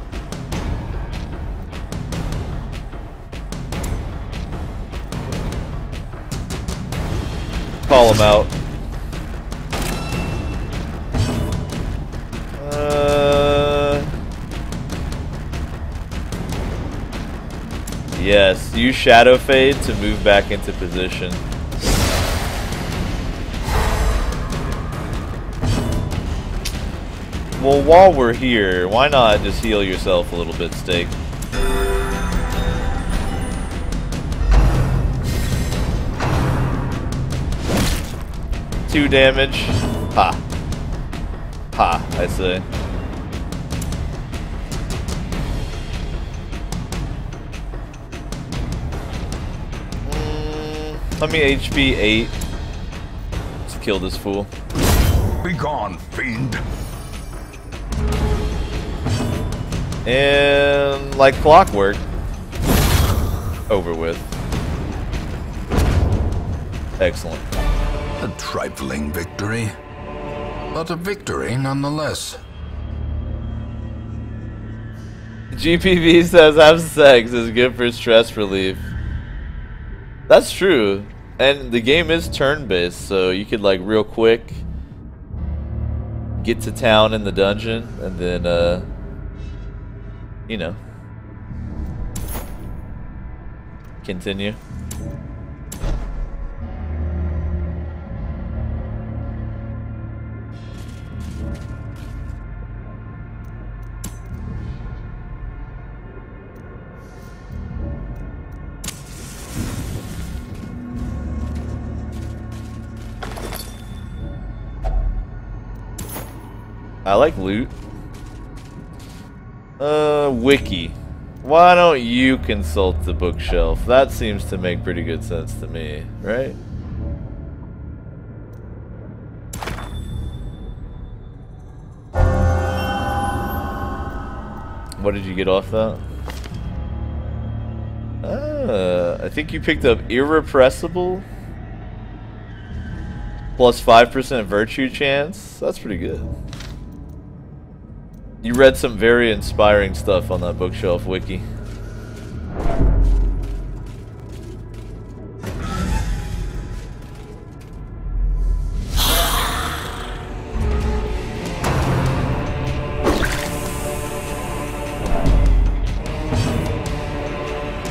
Call him out. Yes, use Shadow Fade to move back into position. Well, while we're here, why not just heal yourself a little bit, Steak? Two damage. Ha. Ha, I say. Let me HP 8. Let's kill this fool. Be gone, fiend. And like clockwork, over with. Excellent. A trifling victory, but a victory nonetheless. GPV says have sex is good for stress relief. That's true. And the game is turn-based, so you could like real quick get to town in the dungeon and then you know, continue. I like loot. Wiki. Why don't you consult the bookshelf? That seems to make pretty good sense to me, right? What did you get off that? I think you picked up Irrepressible. Plus 5% virtue chance. That's pretty good. You read some very inspiring stuff on that bookshelf wiki.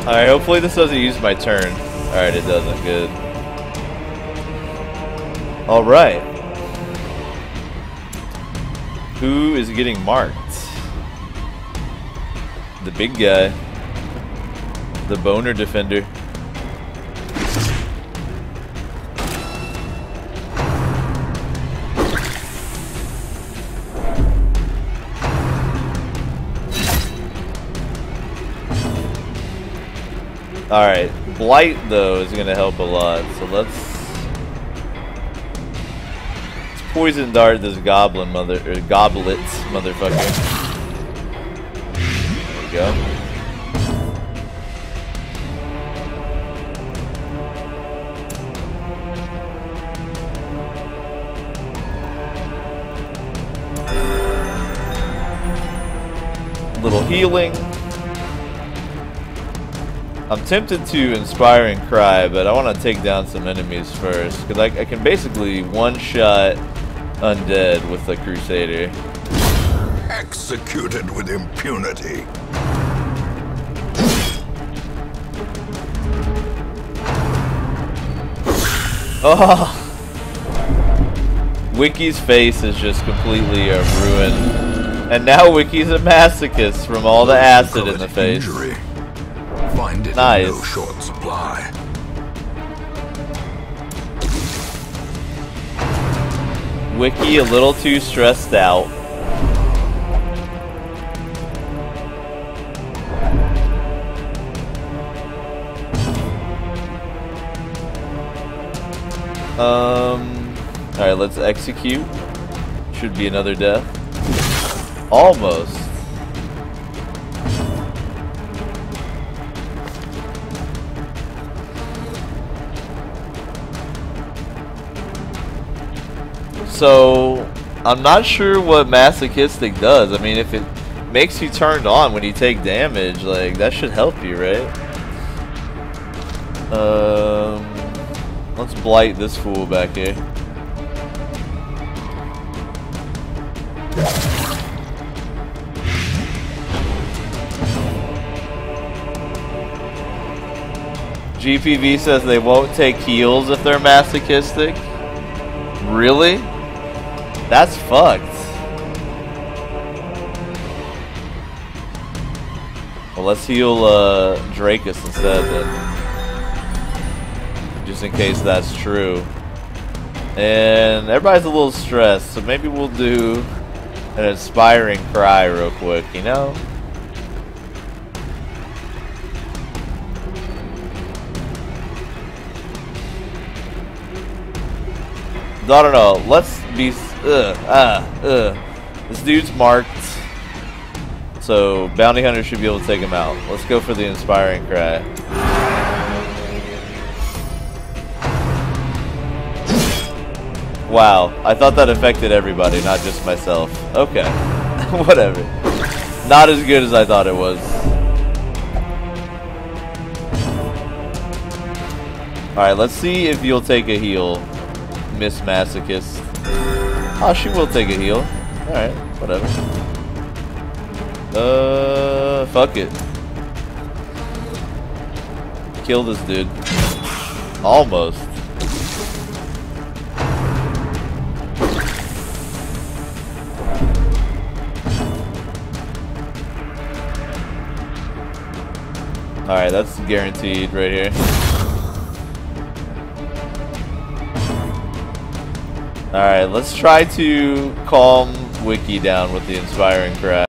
Alright, hopefully this doesn't use my turn. Alright, it doesn't. Good. Alright. Who is getting marked? The big guy. The boner defender. Alright, Blight though is gonna help a lot, so let's poison dart this goblet motherfucker. There we go. Little healing. I'm tempted to Inspiring Cry, but I want to take down some enemies first, because I can basically one-shot undead with the Crusader. executed with impunity. Oh! Wiki's face is just completely ruined. And now Wiki's a masochist from all the acid in the face. Injury. Find it Nice. in no short supply. Wiki a little too stressed out. Alright, let's execute. Should be another death. Almost. So, I'm not sure what masochistic does. I mean, if it makes you turned on when you take damage, like, that should help you, right? Let's blight this fool back here. GPV says they won't take heals if they're masochistic. Really? That's fucked. Well, let's heal Drakus instead then. Just in case that's true. And everybody's a little stressed, so maybe we'll do an inspiring cry real quick, you know? I don't know. Let's be. This dude's marked, so bounty hunter should be able to take him out. Let's go for the inspiring cry. Wow, I thought that affected everybody, not just myself. Okay, whatever. Not as good as I thought it was. All right, let's see if you'll take a heal. Miss Masochist. Oh, she will take a heal. Alright, whatever. Fuck it. Kill this dude. Almost. Alright, that's guaranteed right here. Alright, let's try to calm Wiki down with the inspiring cry.